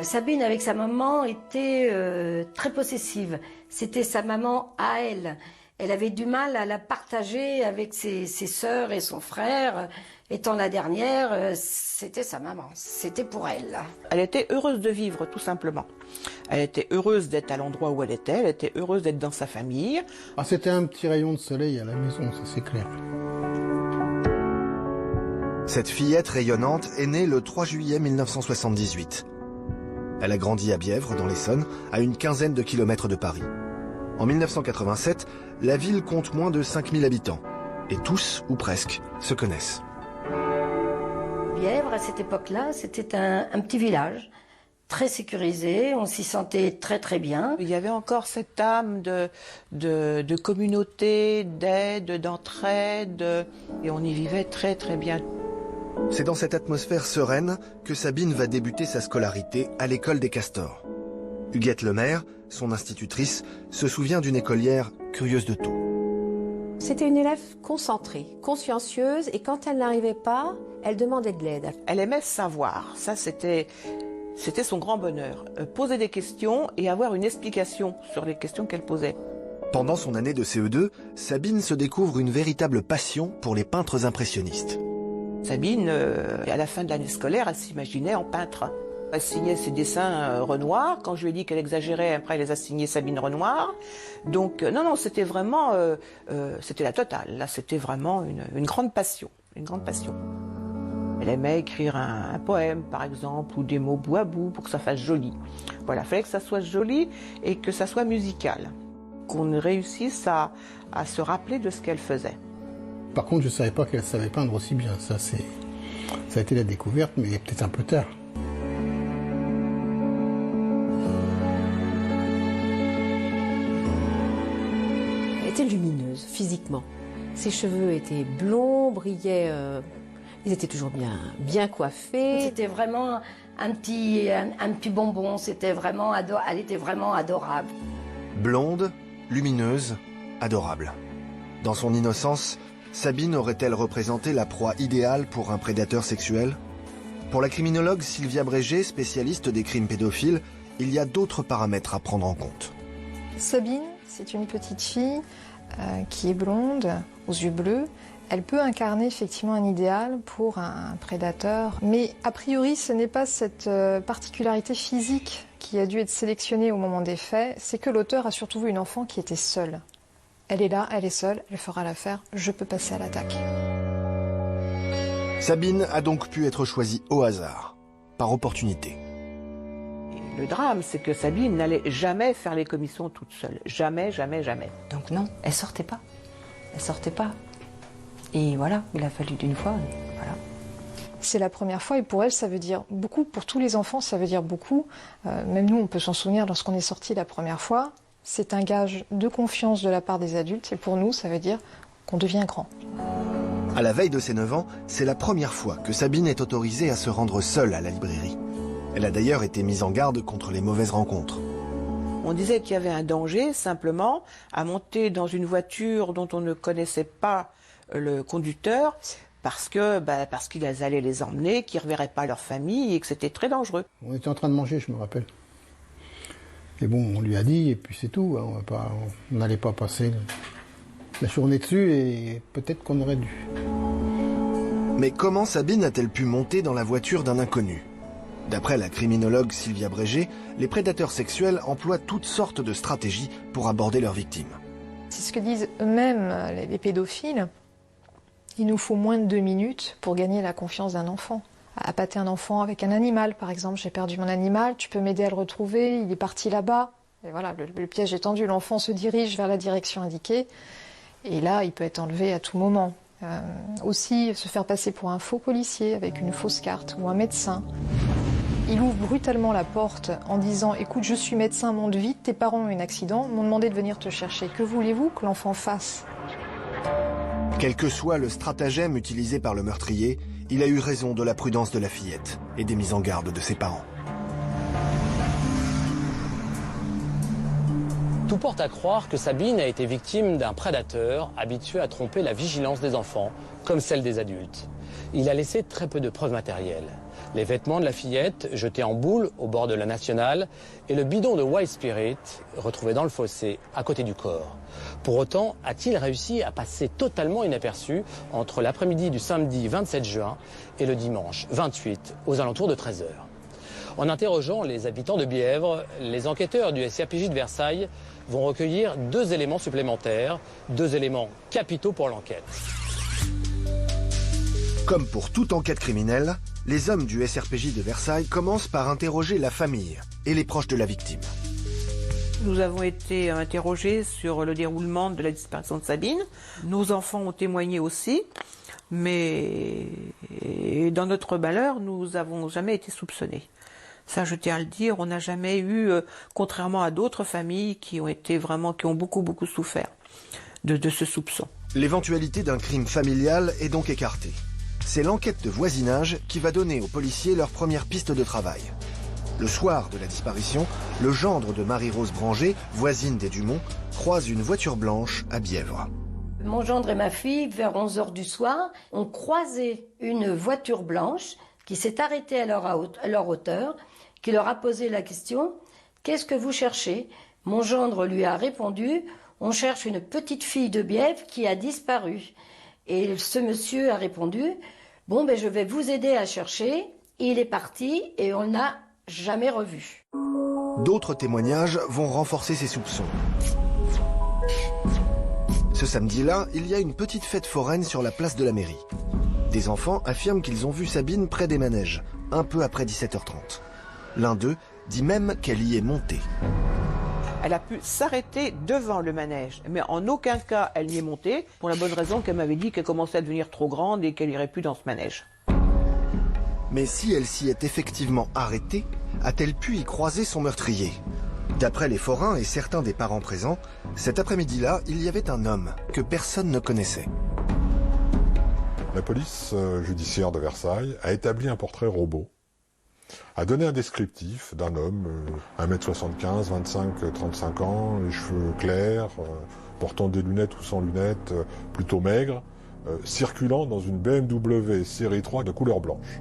Sabine, avec sa maman, était très possessive. C'était sa maman à elle. Elle avait du mal à la partager avec ses sœurs et son frère. Étant la dernière, c'était sa maman. C'était pour elle. Elle était heureuse de vivre, tout simplement. Elle était heureuse d'être à l'endroit où elle était heureuse d'être dans sa famille. Ah, c'était un petit rayon de soleil à la maison, ça c'est clair. Cette fillette rayonnante est née le 3 juillet 1978. Elle a grandi à Bièvre, dans l'Essonne, à une quinzaine de kilomètres de Paris. En 1987, la ville compte moins de 5000 habitants. Et tous, ou presque, se connaissent. Bièvre, à cette époque-là, c'était un petit village, très sécurisé, on s'y sentait très très bien. Il y avait encore cette âme de communauté, d'aide, d'entraide, et on y vivait très très bien. C'est dans cette atmosphère sereine que Sabine va débuter sa scolarité à l'école des Castors. Huguette Lemaire, son institutrice, se souvient d'une écolière curieuse de tout. C'était une élève concentrée, consciencieuse, et quand elle n'arrivait pas, elle demandait de l'aide. Elle aimait savoir, ça c'était son grand bonheur. Poser des questions et avoir une explication sur les questions qu'elle posait. Pendant son année de CE2, Sabine se découvre une véritable passion pour les peintres impressionnistes. Sabine, à la fin de l'année scolaire, elle s'imaginait en peintre. Elle signait ses dessins Renoir. Quand je lui ai dit qu'elle exagérait, après elle les a signés Sabine Renoir. Donc non, c'était vraiment, c'était la totale. Là, c'était vraiment une grande passion, une grande passion. Elle aimait écrire un poème, par exemple, ou des mots bout à bout pour que ça fasse joli. Voilà, il fallait que ça soit joli et que ça soit musical. Qu'on réussisse à se rappeler de ce qu'elle faisait. Par contre, je ne savais pas qu'elle savait peindre aussi bien. Ça a été la découverte, mais peut-être un peu tard. Elle était lumineuse, physiquement. Ses cheveux étaient blonds, brillaient... Ils étaient toujours bien coiffés. C'était vraiment un petit bonbon. Elle était vraiment adorable. Blonde, lumineuse, adorable. Dans son innocence, Sabine aurait-elle représenté la proie idéale pour un prédateur sexuel? Pour la criminologue Sylvia Brégé, spécialiste des crimes pédophiles, il y a d'autres paramètres à prendre en compte. Sabine, c'est une petite fille qui est blonde, aux yeux bleus. Elle peut incarner effectivement un idéal pour un prédateur, mais a priori ce n'est pas cette particularité physique qui a dû être sélectionnée au moment des faits, c'est que l'auteur a surtout vu une enfant qui était seule. Elle est là, elle est seule, elle fera l'affaire, je peux passer à l'attaque. Sabine a donc pu être choisie au hasard, par opportunité. Le drame, c'est que Sabine n'allait jamais faire les commissions toute seule. Jamais, jamais, jamais. Donc non, elle sortait pas. Elle sortait pas. Et voilà, il a fallu d'une fois, voilà. C'est la première fois et pour elle, ça veut dire beaucoup. Pour tous les enfants, ça veut dire beaucoup. Même nous, on peut s'en souvenir lorsqu'on est sorti la première fois. C'est un gage de confiance de la part des adultes et pour nous, ça veut dire qu'on devient grand. À la veille de ses 9 ans, c'est la première fois que Sabine est autorisée à se rendre seule à la librairie. Elle a d'ailleurs été mise en garde contre les mauvaises rencontres. On disait qu'il y avait un danger, simplement, à monter dans une voiture dont on ne connaissait pas le conducteur, parce qu'ils allaient les emmener, qu'ils ne reverraient pas leur famille et que c'était très dangereux. On était en train de manger, je me rappelle. Et bon, on lui a dit, et puis c'est tout. Hein, on n'allait pas passer la journée dessus, et peut-être qu'on aurait dû. Mais comment Sabine a-t-elle pu monter dans la voiture d'un inconnu? D'après la criminologue Sylvia Brégé, les prédateurs sexuels emploient toutes sortes de stratégies pour aborder leurs victimes. C'est ce que disent eux-mêmes les pédophiles. Il nous faut moins de 2 minutes pour gagner la confiance d'un enfant. Appâter un enfant avec un animal, par exemple, j'ai perdu mon animal, tu peux m'aider à le retrouver, il est parti là-bas. Et voilà, le piège est tendu, l'enfant se dirige vers la direction indiquée. Et là, il peut être enlevé à tout moment. Aussi, se faire passer pour un faux policier avec une fausse carte ou un médecin. Il ouvre brutalement la porte en disant « Écoute, je suis médecin, monte vite, tes parents ont eu un accident, m'ont demandé de venir te chercher. Que voulez-vous que l'enfant fasse ?» Quel que soit le stratagème utilisé par le meurtrier, il a eu raison de la prudence de la fillette et des mises en garde de ses parents. Tout porte à croire que Sabine a été victime d'un prédateur habitué à tromper la vigilance des enfants, comme celle des adultes. Il a laissé très peu de preuves matérielles. Les vêtements de la fillette jetés en boule au bord de la Nationale et le bidon de White Spirit retrouvé dans le fossé à côté du corps. Pour autant, a-t-il réussi à passer totalement inaperçu entre l'après-midi du samedi 27 juin et le dimanche 28 aux alentours de 13h? En interrogeant les habitants de Bièvre, les enquêteurs du SIRPJ de Versailles vont recueillir 2 éléments supplémentaires, 2 éléments capitaux pour l'enquête. Comme pour toute enquête criminelle, les hommes du SRPJ de Versailles commencent par interroger la famille et les proches de la victime. Nous avons été interrogés sur le déroulement de la disparition de Sabine. Nos enfants ont témoigné aussi, mais dans notre malheur, nous n'avons jamais été soupçonnés. Ça, je tiens à le dire, on n'a jamais eu, contrairement à d'autres familles qui ont beaucoup souffert de ce soupçon. L'éventualité d'un crime familial est donc écartée. C'est l'enquête de voisinage qui va donner aux policiers leur première piste de travail. Le soir de la disparition, le gendre de Marie-Rose Branger, voisine des Dumont, croise une voiture blanche à Bièvre. Mon gendre et ma fille, vers 11h du soir, ont croisé une voiture blanche qui s'est arrêtée à leur hauteur, qui leur a posé la question « Qu'est-ce que vous cherchez ?» Mon gendre lui a répondu « On cherche une petite fille de Bièvre qui a disparu. » Et ce monsieur a répondu « Bon, je vais vous aider à chercher. » Il est parti et on ne l'a jamais revu. D'autres témoignages vont renforcer ses soupçons. Ce samedi-là, il y a une petite fête foraine sur la place de la mairie. Des enfants affirment qu'ils ont vu Sabine près des manèges, un peu après 17h30. L'un d'eux dit même qu'elle y est montée. Elle a pu s'arrêter devant le manège, mais en aucun cas elle y est montée, pour la bonne raison qu'elle m'avait dit qu'elle commençait à devenir trop grande et qu'elle irait plus dans ce manège. Mais si elle s'y est effectivement arrêtée, a-t-elle pu y croiser son meurtrier? D'après les forains et certains des parents présents, cet après-midi-là, il y avait un homme que personne ne connaissait. La police judiciaire de Versailles a établi un portrait robot, a donné un descriptif d'un homme, 1m75, 25, 35 ans, les cheveux clairs, portant des lunettes ou sans lunettes, plutôt maigre, circulant dans une BMW série 3 de couleur blanche.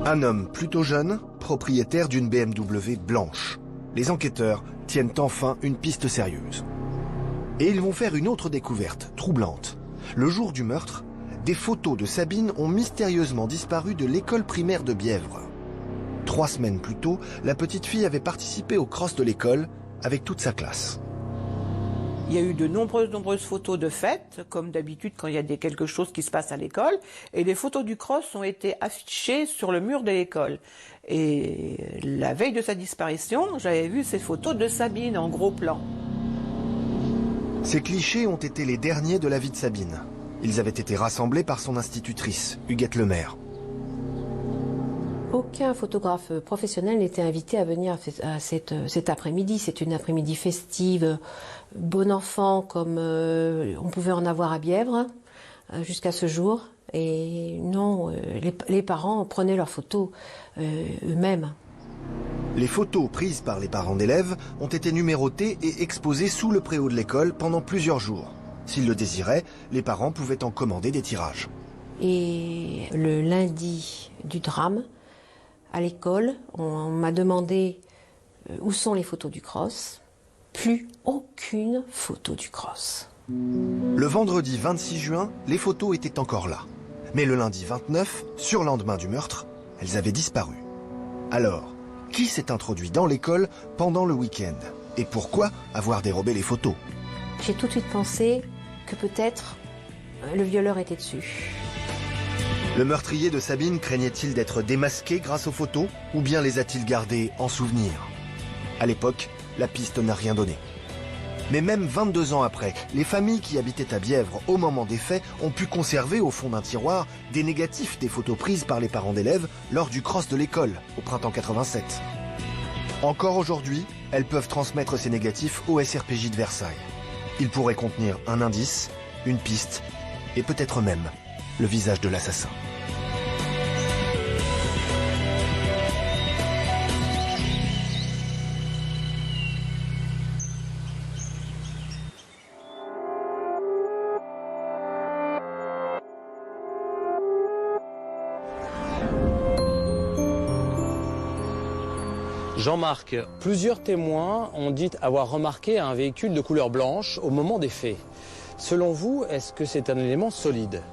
Un homme plutôt jeune, propriétaire d'une BMW blanche. Les enquêteurs tiennent enfin une piste sérieuse. Et ils vont faire une autre découverte, troublante. Le jour du meurtre, des photos de Sabine ont mystérieusement disparu de l'école primaire de Bièvre. 3 semaines plus tôt, la petite fille avait participé au cross de l'école avec toute sa classe. Il y a eu de nombreuses photos de fêtes, comme d'habitude quand il y a quelque chose qui se passe à l'école, et les photos du cross ont été affichées sur le mur de l'école. Et la veille de sa disparition, j'avais vu ces photos de Sabine en gros plan. Ces clichés ont été les derniers de la vie de Sabine. Ils avaient été rassemblés par son institutrice, Huguette Lemaire. Aucun photographe professionnel n'était invité à venir à cet après-midi. C'est une après-midi festive, bon enfant comme on pouvait en avoir à Bièvre jusqu'à ce jour. Et non, les parents prenaient leurs photos eux-mêmes. Les photos prises par les parents d'élèves ont été numérotées et exposées sous le préau de l'école pendant plusieurs jours. S'ils le désiraient, les parents pouvaient en commander des tirages. Et le lundi du drame, à l'école, on m'a demandé où sont les photos du cross. Plus aucune photo du cross. Le vendredi 26 juin, les photos étaient encore là. Mais le lundi 29, surlendemain du meurtre, elles avaient disparu. Alors, qui s'est introduit dans l'école pendant le week-end? Et pourquoi avoir dérobé les photos? J'ai tout de suite pensé que peut-être le violeur était dessus. Le meurtrier de Sabine craignait-il d'être démasqué grâce aux photos ou bien les a-t-il gardées en souvenir? À l'époque, la piste n'a rien donné. Mais même 22 ans après, les familles qui habitaient à Bièvre au moment des faits ont pu conserver au fond d'un tiroir des négatifs des photos prises par les parents d'élèves lors du cross de l'école au printemps 87. Encore aujourd'hui, elles peuvent transmettre ces négatifs au SRPJ de Versailles. Ils pourraient contenir un indice, une piste et peut-être même le visage de l'assassin. Jean-Marc, plusieurs témoins ont dit avoir remarqué un véhicule de couleur blanche au moment des faits. Selon vous, est-ce que c'est un élément solide?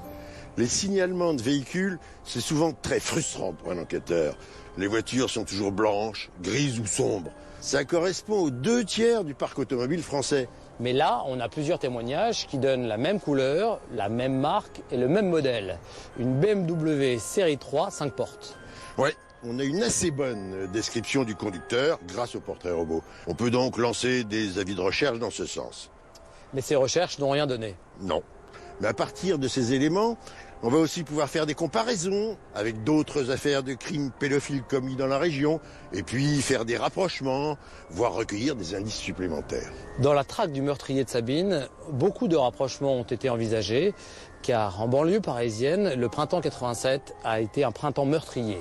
Les signalements de véhicules, c'est souvent très frustrant pour un enquêteur. Les voitures sont toujours blanches, grises ou sombres. Ça correspond aux 2/3 du parc automobile français. Mais là, on a plusieurs témoignages qui donnent la même couleur, la même marque et le même modèle. Une BMW série 3, 5 portes. Ouais. On a une assez bonne description du conducteur grâce au portrait robot. On peut donc lancer des avis de recherche dans ce sens. Mais ces recherches n'ont rien donné. Non. Mais à partir de ces éléments, on va aussi pouvoir faire des comparaisons avec d'autres affaires de crimes pédophiles commis dans la région, et puis faire des rapprochements, voire recueillir des indices supplémentaires. Dans la traque du meurtrier de Sabine, beaucoup de rapprochements ont été envisagés, car en banlieue parisienne, le printemps 87 a été un printemps meurtrier.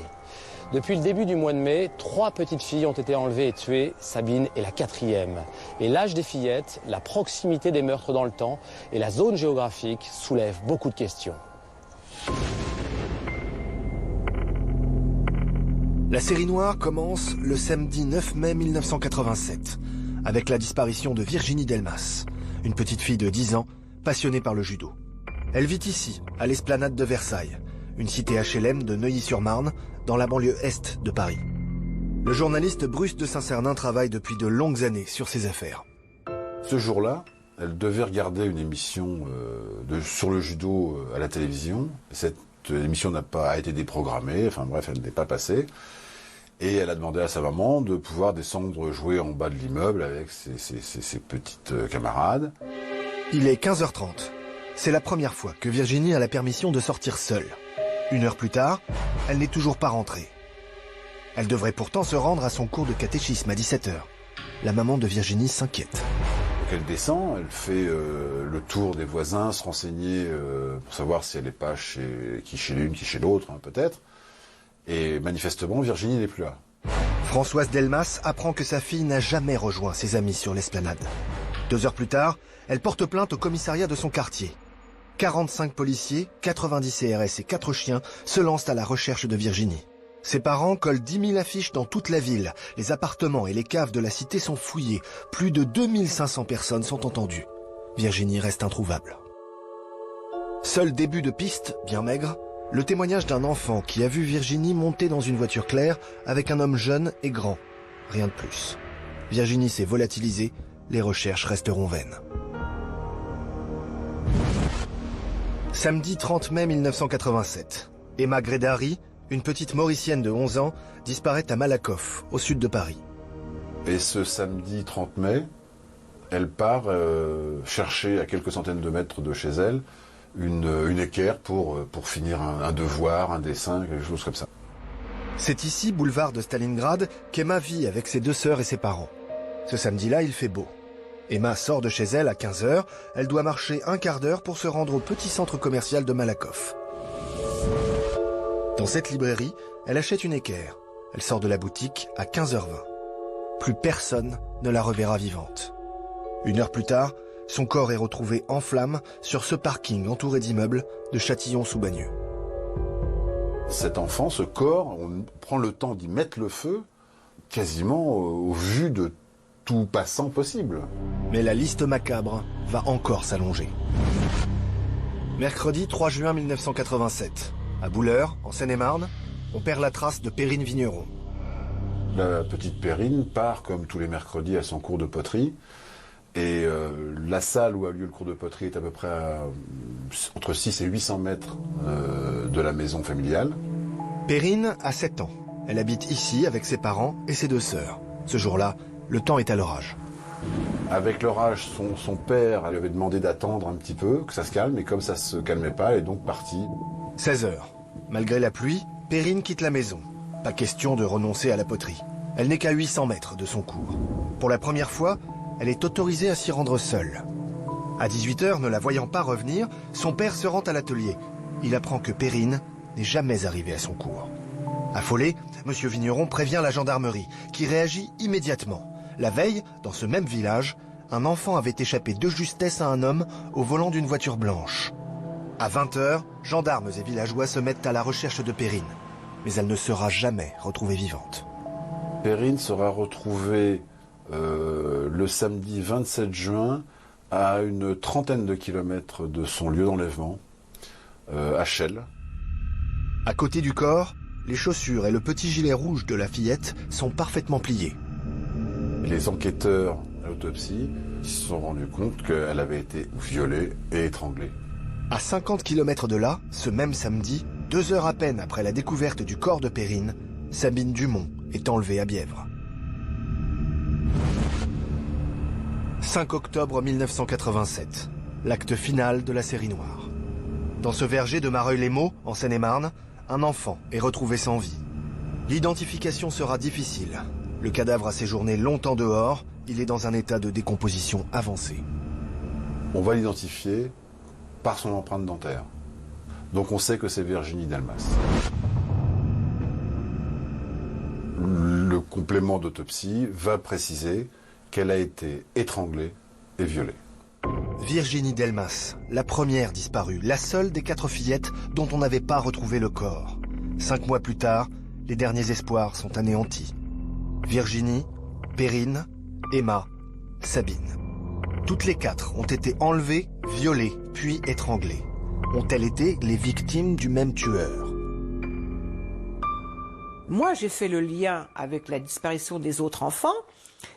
Depuis le début du mois de mai, 3 petites filles ont été enlevées et tuées, Sabine est la 4e. Et l'âge des fillettes, la proximité des meurtres dans le temps et la zone géographique soulèvent beaucoup de questions. La série noire commence le samedi 9 mai 1987, avec la disparition de Virginie Delmas, une petite fille de 10 ans, passionnée par le judo. Elle vit ici, à l'Esplanade de Versailles, une cité HLM de Neuilly-sur-Marne, dans la banlieue est de Paris. Le journaliste Bruce de Saint-Cernin travaille depuis de longues années sur ces affaires. Ce jour-là, elle devait regarder une émission sur le judo à la télévision. Cette émission n'a pas été déprogrammée, enfin bref, elle n'est pas passée. Et elle a demandé à sa maman de pouvoir descendre jouer en bas de l'immeuble avec ses petites camarades. Il est 15h30. C'est la première fois que Virginie a la permission de sortir seule. 1 heure plus tard, elle n'est toujours pas rentrée. Elle devrait pourtant se rendre à son cours de catéchisme à 17h. La maman de Virginie s'inquiète. Donc elle descend, elle fait le tour des voisins, se renseigner pour savoir si elle n'est pas chez l'une, qui chez l'autre, hein, peut-être. Et manifestement, Virginie n'est plus là. Françoise Delmas apprend que sa fille n'a jamais rejoint ses amis sur l'esplanade. 2 heures plus tard, elle porte plainte au commissariat de son quartier. 45 policiers, 90 CRS et 4 chiens se lancent à la recherche de Virginie. Ses parents collent 10 000 affiches dans toute la ville. Les appartements et les caves de la cité sont fouillés. Plus de 2500 personnes sont entendues. Virginie reste introuvable. Seul début de piste, bien maigre, le témoignage d'un enfant qui a vu Virginie monter dans une voiture claire avec un homme jeune et grand. Rien de plus. Virginie s'est volatilisée, les recherches resteront vaines. Samedi 30 mai 1987, Emma Grédari, une petite Mauricienne de 11 ans, disparaît à Malakoff, au sud de Paris. Et ce samedi 30 mai, elle part chercher à quelques centaines de mètres de chez elle une équerre pour finir un devoir, un dessin, quelque chose comme ça. C'est ici, boulevard de Stalingrad, qu'Emma vit avec ses 2 sœurs et ses parents. Ce samedi-là, il fait beau. Emma sort de chez elle à 15h, elle doit marcher un quart d'heure pour se rendre au petit centre commercial de Malakoff. Dans cette librairie, elle achète une équerre. Elle sort de la boutique à 15h20. Plus personne ne la reverra vivante. 1 heure plus tard, son corps est retrouvé en flammes sur ce parking entouré d'immeubles de Châtillon-sous-Bagneux. Cet enfant, ce corps, on prend le temps d'y mettre le feu quasiment au vu de tout passant possible. Mais la liste macabre va encore s'allonger. Mercredi 3 juin 1987, à Bouleurs, en Seine-et-Marne, on perd la trace de Perrine Vigneron. La petite Perrine part, comme tous les mercredis, à son cours de poterie. Et la salle où a lieu le cours de poterie est à peu près entre 6 et 800 mètres de la maison familiale. Perrine a 7 ans. Elle habite ici avec ses parents et ses 2 sœurs. Ce jour-là, le temps est à l'orage. Avec l'orage, son père lui avait demandé d'attendre un petit peu, que ça se calme, et comme ça se calmait pas, elle est donc partie. 16 heures. Malgré la pluie, Perrine quitte la maison. Pas question de renoncer à la poterie. Elle n'est qu'à 800 mètres de son cours. Pour la première fois, elle est autorisée à s'y rendre seule. À 18 heures, ne la voyant pas revenir, son père se rend à l'atelier. Il apprend que Perrine n'est jamais arrivée à son cours. Affolé, M. Vigneron prévient la gendarmerie, qui réagit immédiatement. La veille, dans ce même village, un enfant avait échappé de justesse à un homme au volant d'une voiture blanche. À 20 heures, gendarmes et villageois se mettent à la recherche de Perrine. Mais elle ne sera jamais retrouvée vivante. Perrine sera retrouvée le samedi 27 juin à une trentaine de kilomètres de son lieu d'enlèvement, à Chelles. À côté du corps, les chaussures et le petit gilet rouge de la fillette sont parfaitement pliés. Les enquêteurs à l'autopsie se sont rendus compte qu'elle avait été violée et étranglée. À 50 km de là, ce même samedi, 2 heures à peine après la découverte du corps de Perrine, Sabine Dumont est enlevée à Bièvre. 5 octobre 1987, l'acte final de la série noire. Dans ce verger de Mareuil-les-Maux, en Seine-et-Marne, un enfant est retrouvé sans vie. L'identification sera difficile. Le cadavre a séjourné longtemps dehors, il est dans un état de décomposition avancée. On va l'identifier par son empreinte dentaire. Donc on sait que c'est Virginie Delmas. Le complément d'autopsie va préciser qu'elle a été étranglée et violée. Virginie Delmas, la première disparue, la seule des 4 fillettes dont on n'avait pas retrouvé le corps. 5 mois plus tard, les derniers espoirs sont anéantis. Virginie, Perrine, Emma, Sabine. Toutes les 4 ont été enlevées, violées, puis étranglées. Ont-elles été les victimes du même tueur? Moi, j'ai fait le lien avec la disparition des autres enfants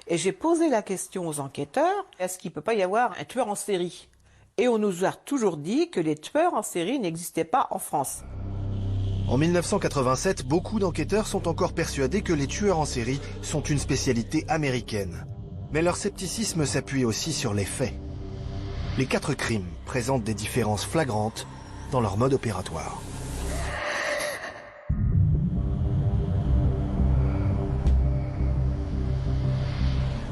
et j'ai posé la question aux enquêteurs, est-ce qu'il ne peut pas y avoir un tueur en série? Et on nous a toujours dit que les tueurs en série n'existaient pas en France. En 1987, beaucoup d'enquêteurs sont encore persuadés que les tueurs en série sont une spécialité américaine. Mais leur scepticisme s'appuie aussi sur les faits. Les 4 crimes présentent des différences flagrantes dans leur mode opératoire.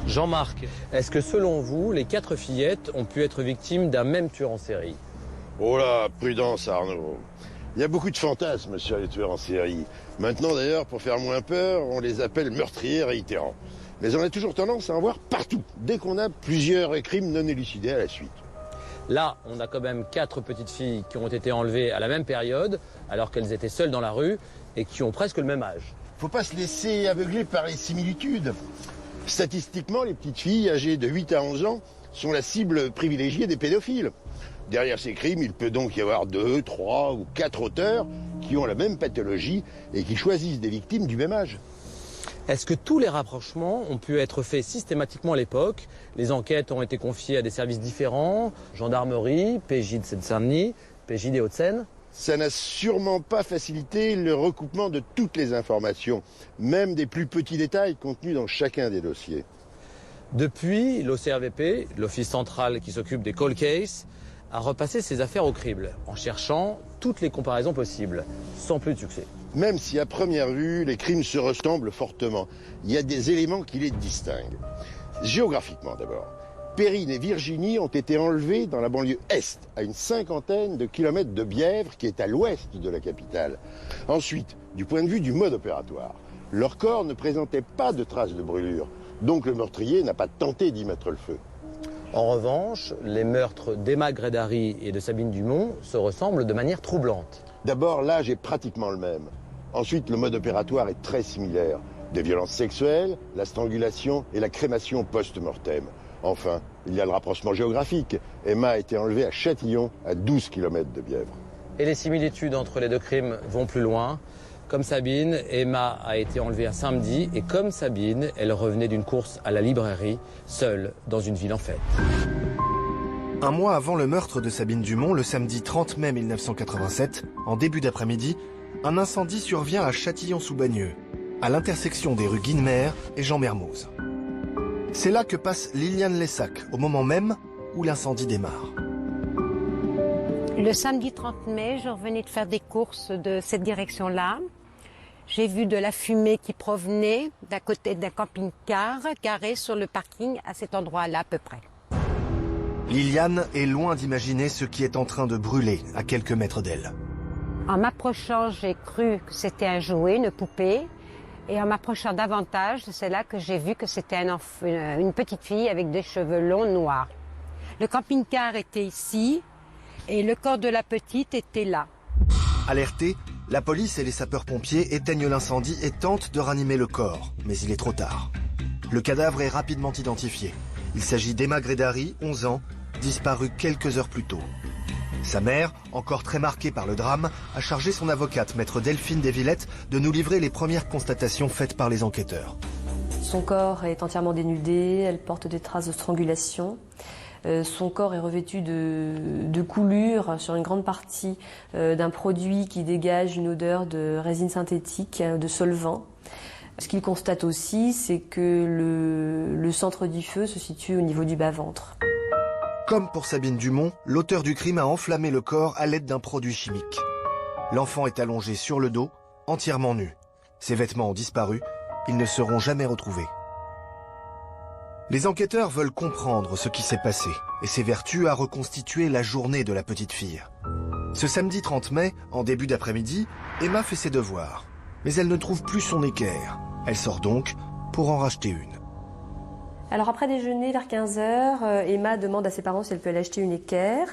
Jean-Marc, est-ce que selon vous, les 4 fillettes ont pu être victimes d'un même tueur en série? Oh là, prudence Arnaud. Il y a beaucoup de fantasmes sur les tueurs en série. Maintenant d'ailleurs, pour faire moins peur, on les appelle meurtriers réitérants. Mais on a toujours tendance à en voir partout, dès qu'on a plusieurs crimes non élucidés à la suite. Là, on a quand même 4 petites filles qui ont été enlevées à la même période, alors qu'elles étaient seules dans la rue, et qui ont presque le même âge. Faut pas se laisser aveugler par les similitudes. Statistiquement, les petites filles âgées de 8 à 11 ans sont la cible privilégiée des pédophiles. Derrière ces crimes, il peut donc y avoir 2, 3 ou 4 auteurs qui ont la même pathologie et qui choisissent des victimes du même âge. Est-ce que tous les rapprochements ont pu être faits systématiquement à l'époque? Les enquêtes ont été confiées à des services différents, gendarmerie, PJ de Seine-Saint-Denis, PJ des Hauts-de-Seine? Ça n'a sûrement pas facilité le recoupement de toutes les informations, même des plus petits détails contenus dans chacun des dossiers. Depuis, l'OCRVP, l'Office central qui s'occupe des cold cases, a repassé ses affaires au crible, en cherchant toutes les comparaisons possibles, sans plus de succès. Même si à première vue, les crimes se ressemblent fortement, il y a des éléments qui les distinguent. Géographiquement d'abord, Perrine et Virginie ont été enlevées dans la banlieue est, à une 50aine de kilomètres de Bièvre, qui est à l'ouest de la capitale. Ensuite, du point de vue du mode opératoire, leur corps ne présentait pas de traces de brûlure, donc le meurtrier n'a pas tenté d'y mettre le feu. En revanche, les meurtres d'Emma Grédary et de Sabine Dumont se ressemblent de manière troublante. D'abord, l'âge est pratiquement le même. Ensuite, le mode opératoire est très similaire. Des violences sexuelles, la strangulation et la crémation post-mortem. Enfin, il y a le rapprochement géographique. Emma a été enlevée à Châtillon, à 12 km de Bièvre. Et les similitudes entre les 2 crimes vont plus loin. Comme Sabine, Emma a été enlevée un samedi et comme Sabine, elle revenait d'une course à la librairie, seule dans une ville en fête. Un mois avant le meurtre de Sabine Dumont, le samedi 30 mai 1987, en début d'après-midi, un incendie survient à Châtillon-sous-Bagneux, à l'intersection des rues Guinemer et Jean Mermoz. C'est là que passe Liliane Lessac, au moment même où l'incendie démarre. Le samedi 30 mai, je revenais de faire des courses de cette direction-là. J'ai vu de la fumée qui provenait d'à côté d'un camping-car garé sur le parking à cet endroit-là à peu près. Liliane est loin d'imaginer ce qui est en train de brûler à quelques mètres d'elle. En m'approchant, j'ai cru que c'était un jouet, une poupée. Et en m'approchant davantage, c'est là que j'ai vu que c'était une petite fille avec des cheveux longs noirs. Le camping-car était ici et le corps de la petite était là. Alertés, la police et les sapeurs-pompiers éteignent l'incendie et tentent de ranimer le corps. Mais il est trop tard. Le cadavre est rapidement identifié. Il s'agit d'Emma Grédary, 11 ans, disparue quelques heures plus tôt. Sa mère, encore très marquée par le drame, a chargé son avocate, maître Delphine Desvillettes, de nous livrer les premières constatations faites par les enquêteurs. Son corps est entièrement dénudé, elle porte des traces de strangulation. Son corps est revêtu de coulures sur une grande partie d'un produit qui dégage une odeur de résine synthétique, de solvant. Ce qu'il constate aussi, c'est que le centre du feu se situe au niveau du bas-ventre. Comme pour Sabine Dumont, l'auteur du crime a enflammé le corps à l'aide d'un produit chimique. L'enfant est allongé sur le dos, entièrement nu. Ses vêtements ont disparu, ils ne seront jamais retrouvés. Les enquêteurs veulent comprendre ce qui s'est passé et s'évertuent à reconstituer la journée de la petite fille. Ce samedi 30 mai, en début d'après-midi, Emma fait ses devoirs. Mais elle ne trouve plus son équerre. Elle sort donc pour en racheter une. Alors après déjeuner, vers 15h, Emma demande à ses parents si elle peut aller acheter une équerre.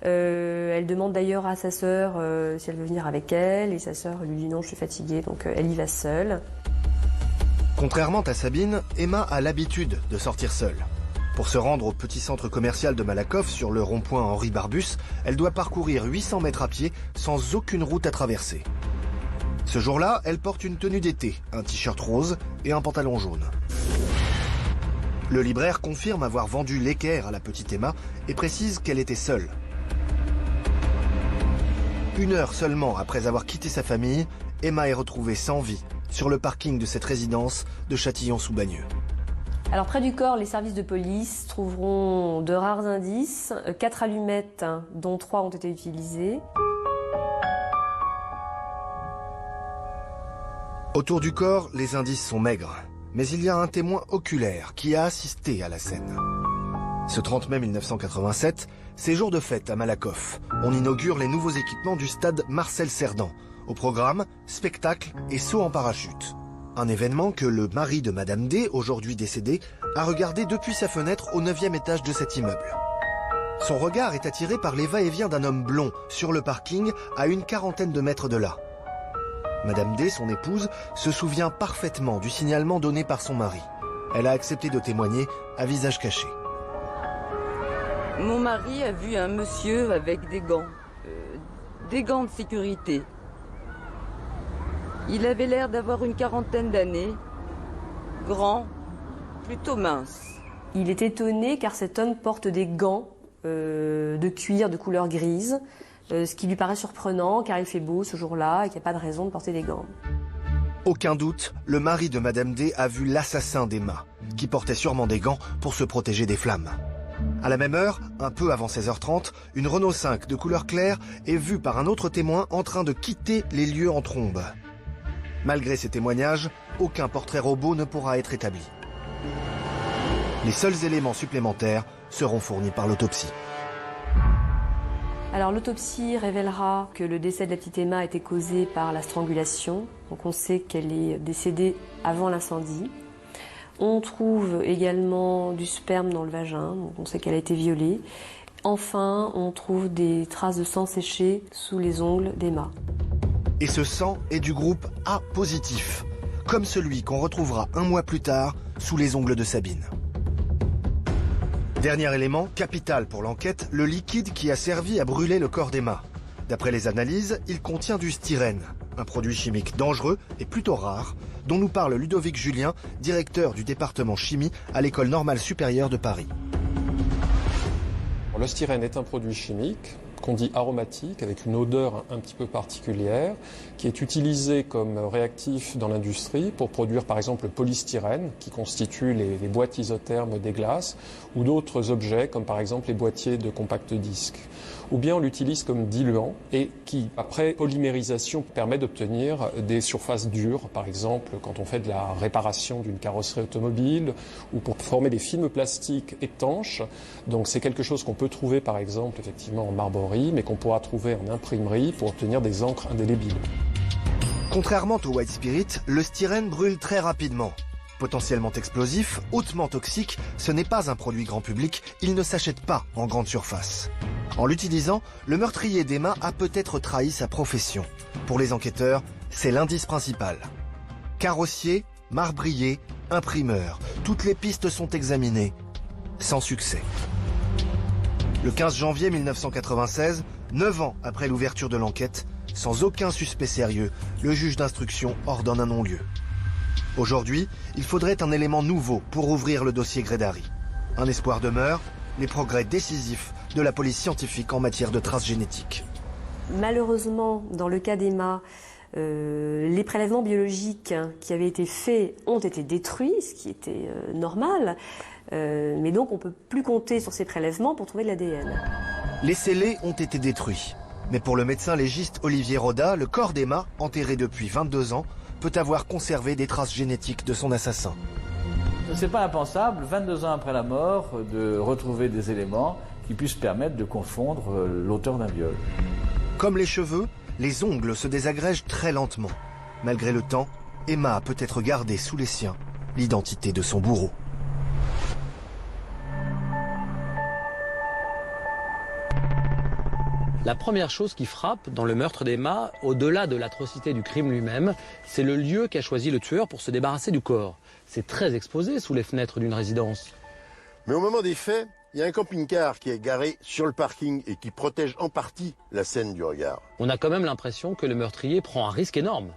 Elle demande d'ailleurs à sa sœur si elle veut venir avec elle. Et sa sœur lui dit non, je suis fatiguée, donc elle y va seule. Contrairement à Sabine, Emma a l'habitude de sortir seule. Pour se rendre au petit centre commercial de Malakoff, sur le rond-point Henri Barbus, elle doit parcourir 800 mètres à pied sans aucune route à traverser. Ce jour-là, elle porte une tenue d'été, un t-shirt rose et un pantalon jaune. Le libraire confirme avoir vendu l'équerre à la petite Emma et précise qu'elle était seule. 1 heure seulement après avoir quitté sa famille, Emma est retrouvée sans vie sur le parking de cette résidence de Châtillon-sous-Bagneux. Alors près du corps, les services de police trouveront de rares indices, 4 allumettes dont 3 ont été utilisées. Autour du corps, les indices sont maigres, mais il y a un témoin oculaire qui a assisté à la scène. Ce 30 mai 1987, c'est jour de fête à Malakoff. On inaugure les nouveaux équipements du stade Marcel Cerdan. Au programme, spectacle et saut en parachute. Un événement que le mari de Madame D, aujourd'hui décédé, a regardé depuis sa fenêtre au 9e étage de cet immeuble. Son regard est attiré par les va-et-vient d'un homme blond sur le parking à une quarantaine de mètres de là. Madame D, son épouse, se souvient parfaitement du signalement donné par son mari. Elle a accepté de témoigner à visage caché. Mon mari a vu un monsieur avec des gants de sécurité. Il avait l'air d'avoir une quarantaine d'années, grand, plutôt mince. Il est étonné car cet homme porte des gants de cuir de couleur grise, ce qui lui paraît surprenant car il fait beau ce jour-là et qu'il n'y a pas de raison de porter des gants. Aucun doute, le mari de Madame D a vu l'assassin d'Emma, qui portait sûrement des gants pour se protéger des flammes. À la même heure, un peu avant 16h30, une Renault 5 de couleur claire est vue par un autre témoin en train de quitter les lieux en trombe. Malgré ces témoignages, aucun portrait robot ne pourra être établi. Les seuls éléments supplémentaires seront fournis par l'autopsie. Alors l'autopsie révélera que le décès de la petite Emma a été causé par la strangulation. Donc on sait qu'elle est décédée avant l'incendie. On trouve également du sperme dans le vagin, donc on sait qu'elle a été violée. Enfin, on trouve des traces de sang séché sous les ongles d'Emma. Et ce sang est du groupe A positif, comme celui qu'on retrouvera 1 mois plus tard sous les ongles de Sabine. Dernier élément, capital pour l'enquête, le liquide qui a servi à brûler le corps d'Emma. D'après les analyses, il contient du styrène, un produit chimique dangereux et plutôt rare, dont nous parle Ludovic Julien, directeur du département chimie à l'École normale supérieure de Paris. Le styrène est un produit chimique qu'on dit aromatique, avec une odeur un petit peu particulière, qui est utilisé comme réactif dans l'industrie pour produire par exemple le polystyrène, qui constitue les boîtes isothermes des glaces, ou d'autres objets comme par exemple les boîtiers de compact disque. Ou bien on l'utilise comme diluant et qui, après polymérisation, permet d'obtenir des surfaces dures, par exemple quand on fait de la réparation d'une carrosserie automobile ou pour former des films plastiques étanches. Donc c'est quelque chose qu'on peut trouver par exemple effectivement en marborerie, mais qu'on pourra trouver en imprimerie pour obtenir des encres indélébiles. Contrairement au White Spirit, le styrène brûle très rapidement. Potentiellement explosif, hautement toxique, ce n'est pas un produit grand public, il ne s'achète pas en grande surface. En l'utilisant, le meurtrier d'Emma a peut-être trahi sa profession. Pour les enquêteurs, c'est l'indice principal. Carrossier, marbrier, imprimeur, toutes les pistes sont examinées, sans succès. Le 15 janvier 1996, 9 ans après l'ouverture de l'enquête, sans aucun suspect sérieux, le juge d'instruction ordonne un non-lieu. Aujourd'hui, il faudrait un élément nouveau pour ouvrir le dossier Grédari. Un espoir demeure, les progrès décisifs de la police scientifique en matière de traces génétiques. Malheureusement, dans le cas d'Emma, les prélèvements biologiques qui avaient été faits ont été détruits, ce qui était normal. Mais donc on ne peut plus compter sur ces prélèvements pour trouver de l'ADN. Les scellés ont été détruits. Mais pour le médecin légiste Olivier Roda, le corps d'Emma, enterré depuis 22 ans, peut avoir conservé des traces génétiques de son assassin. C'est pas impensable, 22 ans après la mort, de retrouver des éléments qui puissent permettre de confondre l'auteur d'un viol. Comme les cheveux, les ongles se désagrègent très lentement. Malgré le temps, Emma a peut-être gardé sous les siens l'identité de son bourreau. La première chose qui frappe dans le meurtre d'Emma, au-delà de l'atrocité du crime lui-même, c'est le lieu qu'a choisi le tueur pour se débarrasser du corps. C'est très exposé sous les fenêtres d'une résidence. Mais au moment des faits, il y a un camping-car qui est garé sur le parking et qui protège en partie la scène du regard. On a quand même l'impression que le meurtrier prend un risque énorme.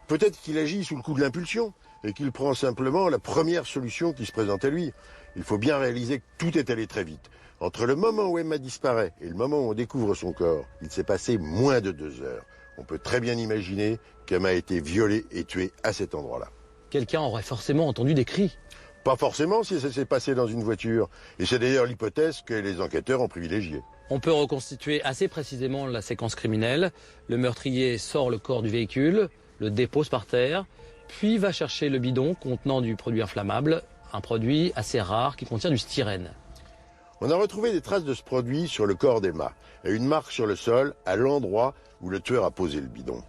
Peut-être qu'il agit sous le coup de l'impulsion et qu'il prend simplement la première solution qui se présente à lui. Il faut bien réaliser que tout est allé très vite. Entre le moment où Emma disparaît et le moment où on découvre son corps, il s'est passé moins de 2 heures. On peut très bien imaginer qu'Emma a été violée et tuée à cet endroit-là. Quelqu'un aurait forcément entendu des cris. Pas forcément si ça s'est passé dans une voiture. Et c'est d'ailleurs l'hypothèse que les enquêteurs ont privilégiée. On peut reconstituer assez précisément la séquence criminelle. Le meurtrier sort le corps du véhicule, le dépose par terre, puis va chercher le bidon contenant du produit inflammable, un produit assez rare qui contient du styrène. On a retrouvé des traces de ce produit sur le corps d'Emma et une marque sur le sol à l'endroit où le tueur a posé le bidon.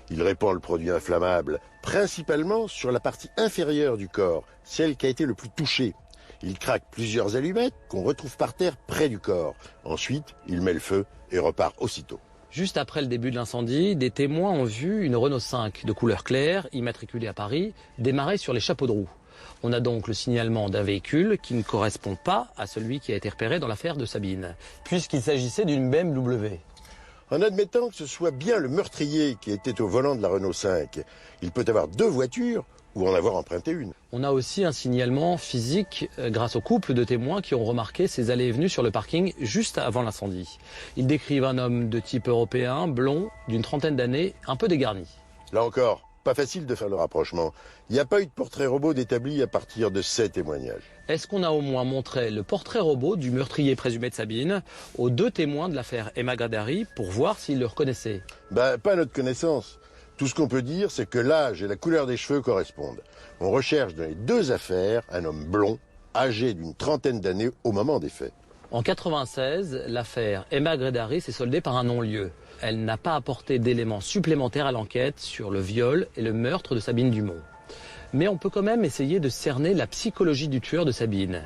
Il répand le produit inflammable principalement sur la partie inférieure du corps, celle qui a été le plus touchée. Il craque plusieurs allumettes qu'on retrouve par terre près du corps. Ensuite, il met le feu et repart aussitôt. Juste après le début de l'incendie, des témoins ont vu une Renault 5 de couleur claire, immatriculée à Paris, démarrer sur les chapeaux de roue. On a donc le signalement d'un véhicule qui ne correspond pas à celui qui a été repéré dans l'affaire de Sabine, puisqu'il s'agissait d'une BMW. En admettant que ce soit bien le meurtrier qui était au volant de la Renault 5, il peut avoir 2 voitures ou en avoir emprunté une. On a aussi un signalement physique grâce au couple de témoins qui ont remarqué ces allées et venues sur le parking juste avant l'incendie. Ils décrivent un homme de type européen, blond, d'une 30aine d'années, un peu dégarni. Là encore, pas facile de faire le rapprochement. Il n'y a pas eu de portrait robot d'établi à partir de ces témoignages. Est-ce qu'on a au moins montré le portrait robot du meurtrier présumé de Sabine aux 2 témoins de l'affaire Emma Grédari pour voir s'ils le reconnaissaient? Pas à notre connaissance. Tout ce qu'on peut dire, c'est que l'âge et la couleur des cheveux correspondent. On recherche dans les 2 affaires un homme blond, âgé d'une 30aine d'années au moment des faits. En 1996, l'affaire Emma Grédari s'est soldée par un non-lieu. Elle n'a pas apporté d'éléments supplémentaires à l'enquête sur le viol et le meurtre de Sabine Dumont. Mais on peut quand même essayer de cerner la psychologie du tueur de Sabine.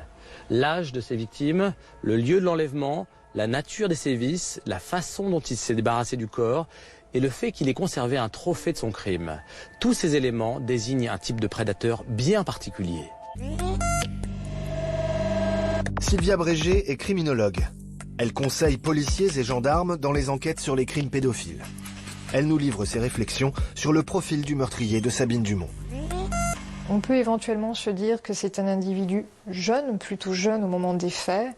L'âge de ses victimes, le lieu de l'enlèvement, la nature des sévices, la façon dont il s'est débarrassé du corps et le fait qu'il ait conservé un trophée de son crime. Tous ces éléments désignent un type de prédateur bien particulier. Sylvia Brégé est criminologue. Elle conseille policiers et gendarmes dans les enquêtes sur les crimes pédophiles. Elle nous livre ses réflexions sur le profil du meurtrier de Sabine Dumont. On peut éventuellement se dire que c'est un individu jeune, plutôt jeune au moment des faits.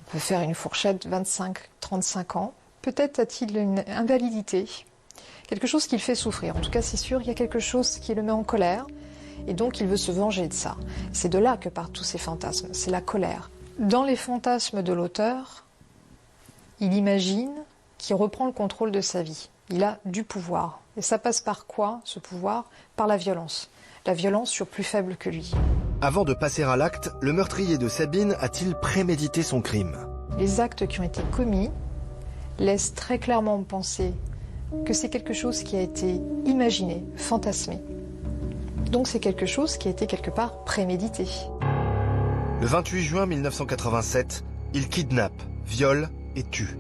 On peut faire une fourchette 25-35 ans. Peut-être a-t-il une invalidité, quelque chose qui le fait souffrir. En tout cas, c'est sûr, il y a quelque chose qui le met en colère. Et donc, il veut se venger de ça. C'est de là que partent tous ces fantasmes, c'est la colère. Dans les fantasmes de l'auteur, il imagine qu'il reprend le contrôle de sa vie. Il a du pouvoir. Et ça passe par quoi, ce pouvoir? Par la violence. La violence sur plus faible que lui. Avant de passer à l'acte, le meurtrier de Sabine a-t-il prémédité son crime? Les actes qui ont été commis laissent très clairement penser que c'est quelque chose qui a été imaginé, fantasmé. Donc c'est quelque chose qui a été quelque part prémédité. Le 28 juin 1987, il kidnappe, viole et tue.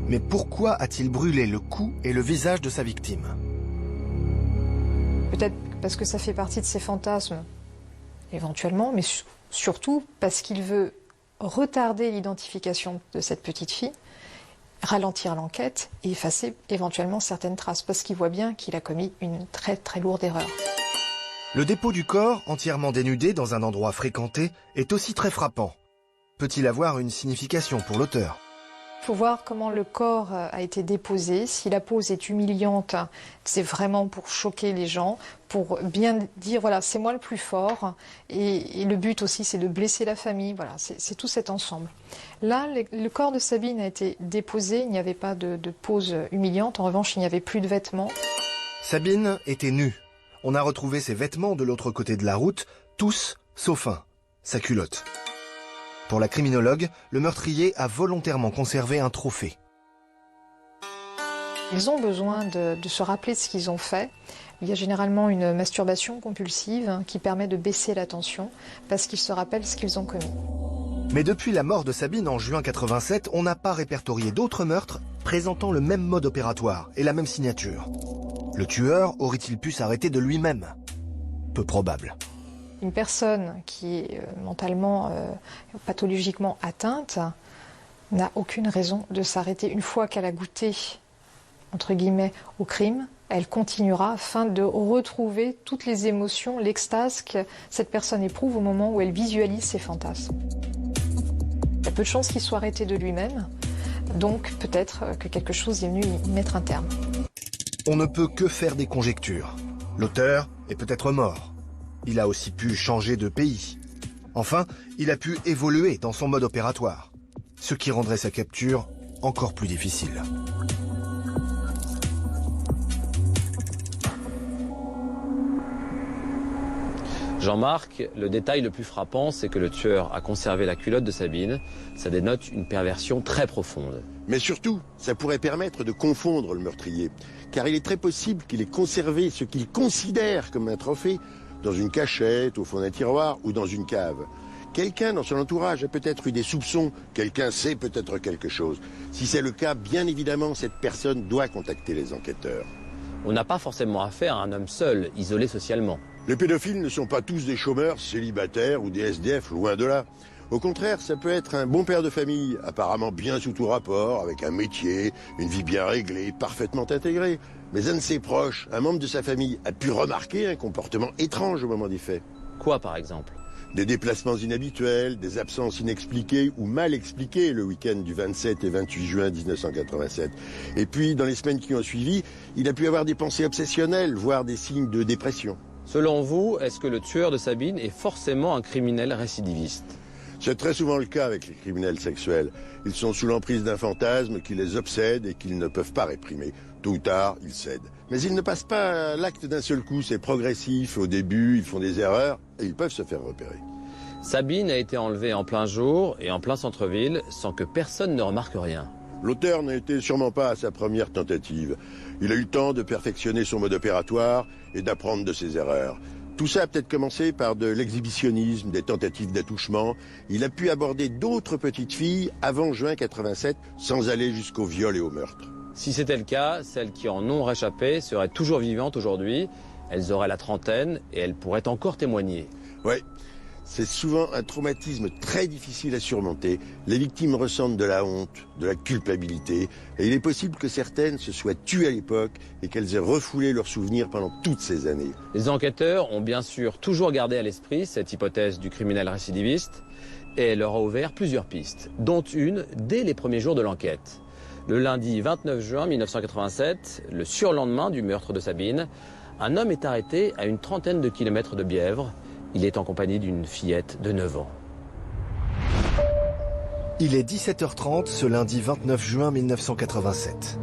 Mais pourquoi a-t-il brûlé le cou et le visage de sa victime? Peut-être parce que ça fait partie de ses fantasmes, éventuellement, mais surtout parce qu'il veut retarder l'identification de cette petite fille, ralentir l'enquête et effacer éventuellement certaines traces, parce qu'il voit bien qu'il a commis une très très lourde erreur. Le dépôt du corps, entièrement dénudé dans un endroit fréquenté, est aussi très frappant. Peut-il avoir une signification pour l'auteur? Il faut voir comment le corps a été déposé. Si la pose est humiliante, c'est vraiment pour choquer les gens, pour bien dire, voilà, c'est moi le plus fort. Et le but aussi, c'est de blesser la famille. Voilà, c'est tout cet ensemble. Là, le corps de Sabine a été déposé. Il n'y avait pas de pose humiliante. En revanche, il n'y avait plus de vêtements. Sabine était nue. On a retrouvé ses vêtements de l'autre côté de la route, tous sauf un, sa culotte. Pour la criminologue, le meurtrier a volontairement conservé un trophée. Ils ont besoin de se rappeler de ce qu'ils ont fait. Il y a généralement une masturbation compulsive qui permet de baisser la tension parce qu'ils se rappellent ce qu'ils ont commis. Mais depuis la mort de Sabine en juin 87, on n'a pas répertorié d'autres meurtres présentant le même mode opératoire et la même signature. Le tueur aurait-il pu s'arrêter de lui-même? Peu probable. Une personne qui est mentalement, pathologiquement atteinte n'a aucune raison de s'arrêter. Une fois qu'elle a goûté, entre guillemets, au crime, elle continuera afin de retrouver toutes les émotions, l'extase que cette personne éprouve au moment où elle visualise ses fantasmes. Il y a peu de chances qu'il soit arrêté de lui-même, donc peut-être que quelque chose est venu y mettre un terme. On ne peut que faire des conjectures. L'auteur est peut-être mort. Il a aussi pu changer de pays. Enfin, il a pu évoluer dans son mode opératoire, ce qui rendrait sa capture encore plus difficile. Jean-Marc, le détail le plus frappant, c'est que le tueur a conservé la culotte de Sabine. Ça dénote une perversion très profonde. Mais surtout, ça pourrait permettre de confondre le meurtrier, car il est très possible qu'il ait conservé ce qu'il considère comme un trophée dans une cachette, au fond d'un tiroir ou dans une cave. Quelqu'un dans son entourage a peut-être eu des soupçons, quelqu'un sait peut-être quelque chose. Si c'est le cas, bien évidemment, cette personne doit contacter les enquêteurs. On n'a pas forcément affaire à un homme seul, isolé socialement. Les pédophiles ne sont pas tous des chômeurs, célibataires ou des SDF, loin de là. Au contraire, ça peut être un bon père de famille, apparemment bien sous tout rapport, avec un métier, une vie bien réglée, parfaitement intégrée. Mais un de ses proches, un membre de sa famille, a pu remarquer un comportement étrange au moment des faits. Quoi, par exemple? Des déplacements inhabituels, des absences inexpliquées ou mal expliquées le week-end du 27 et 28 juin 1987. Et puis, dans les semaines qui ont suivi, il a pu avoir des pensées obsessionnelles, voire des signes de dépression. Selon vous, est-ce que le tueur de Sabine est forcément un criminel récidiviste? C'est très souvent le cas avec les criminels sexuels. Ils sont sous l'emprise d'un fantasme qui les obsède et qu'ils ne peuvent pas réprimer. Tôt ou tard, ils cèdent. Mais ils ne passent pas à l'acte d'un seul coup, c'est progressif. Au début, ils font des erreurs et ils peuvent se faire repérer. Sabine a été enlevée en plein jour et en plein centre-ville sans que personne ne remarque rien. L'auteur n'était sûrement pas à sa première tentative. Il a eu le temps de perfectionner son mode opératoire et d'apprendre de ses erreurs. Tout ça a peut-être commencé par de l'exhibitionnisme, des tentatives d'attouchement. Il a pu aborder d'autres petites filles avant juin 87 sans aller jusqu'au viol et au meurtre. Si c'était le cas, celles qui en ont réchappé seraient toujours vivantes aujourd'hui. Elles auraient la trentaine et elles pourraient encore témoigner. Oui, c'est souvent un traumatisme très difficile à surmonter. Les victimes ressentent de la honte, de la culpabilité, et il est possible que certaines se soient tuées à l'époque et qu'elles aient refoulé leurs souvenirs pendant toutes ces années. Les enquêteurs ont bien sûr toujours gardé à l'esprit cette hypothèse du criminel récidiviste et elle leur a ouvert plusieurs pistes, dont une dès les premiers jours de l'enquête. Le lundi 29 juin 1987, le surlendemain du meurtre de Sabine, un homme est arrêté à une trentaine de kilomètres de Bièvre. Il est en compagnie d'une fillette de 9 ans. Il est 17h30 ce lundi 29 juin 1987.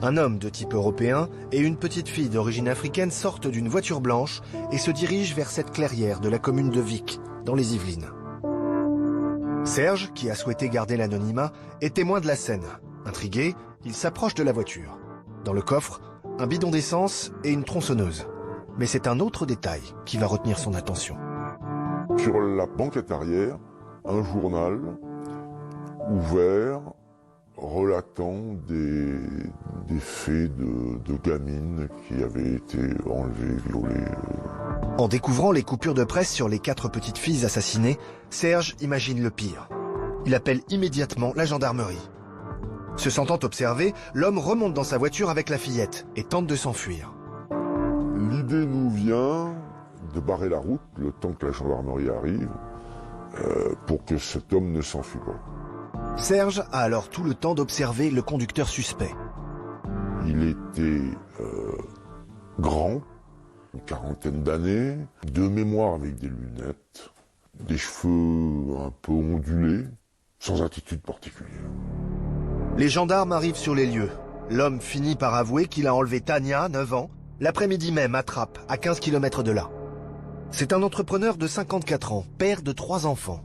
Un homme de type européen et une petite fille d'origine africaine sortent d'une voiture blanche et se dirigent vers cette clairière de la commune de Vic, dans les Yvelines. Serge, qui a souhaité garder l'anonymat, est témoin de la scène. Intrigué, il s'approche de la voiture. Dans le coffre, un bidon d'essence et une tronçonneuse. Mais c'est un autre détail qui va retenir son attention. Sur la banquette arrière, un journal ouvert relatant des faits de gamines qui avaient été enlevées, violées. En découvrant les coupures de presse sur les 4 petites filles assassinées, Serge imagine le pire. Il appelle immédiatement la gendarmerie. Se sentant observé, l'homme remonte dans sa voiture avec la fillette et tente de s'enfuir. L'idée nous vient de barrer la route le temps que la gendarmerie arrive pour que cet homme ne s'enfuit pas. Serge a alors tout le temps d'observer le conducteur suspect. Il était grand, une quarantaine d'années, de mémoire avec des lunettes, des cheveux un peu ondulés, sans attitude particulière. Les gendarmes arrivent sur les lieux. L'homme finit par avouer qu'il a enlevé Tania, 9 ans, l'après-midi même à Trappes, à 15 km de là. C'est un entrepreneur de 54 ans, père de 3 enfants.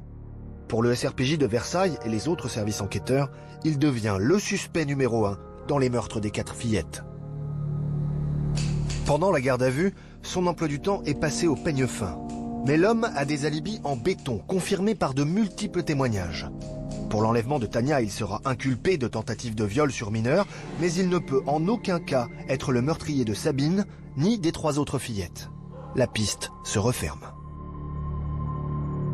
Pour le SRPJ de Versailles et les autres services enquêteurs, il devient le suspect numéro 1 dans les meurtres des 4 fillettes. Pendant la garde à vue, son emploi du temps est passé au peigne fin. Mais l'homme a des alibis en béton, confirmés par de multiples témoignages. Pour l'enlèvement de Tania, il sera inculpé de tentative de viol sur mineur, mais il ne peut en aucun cas être le meurtrier de Sabine, ni des 3 autres fillettes. La piste se referme.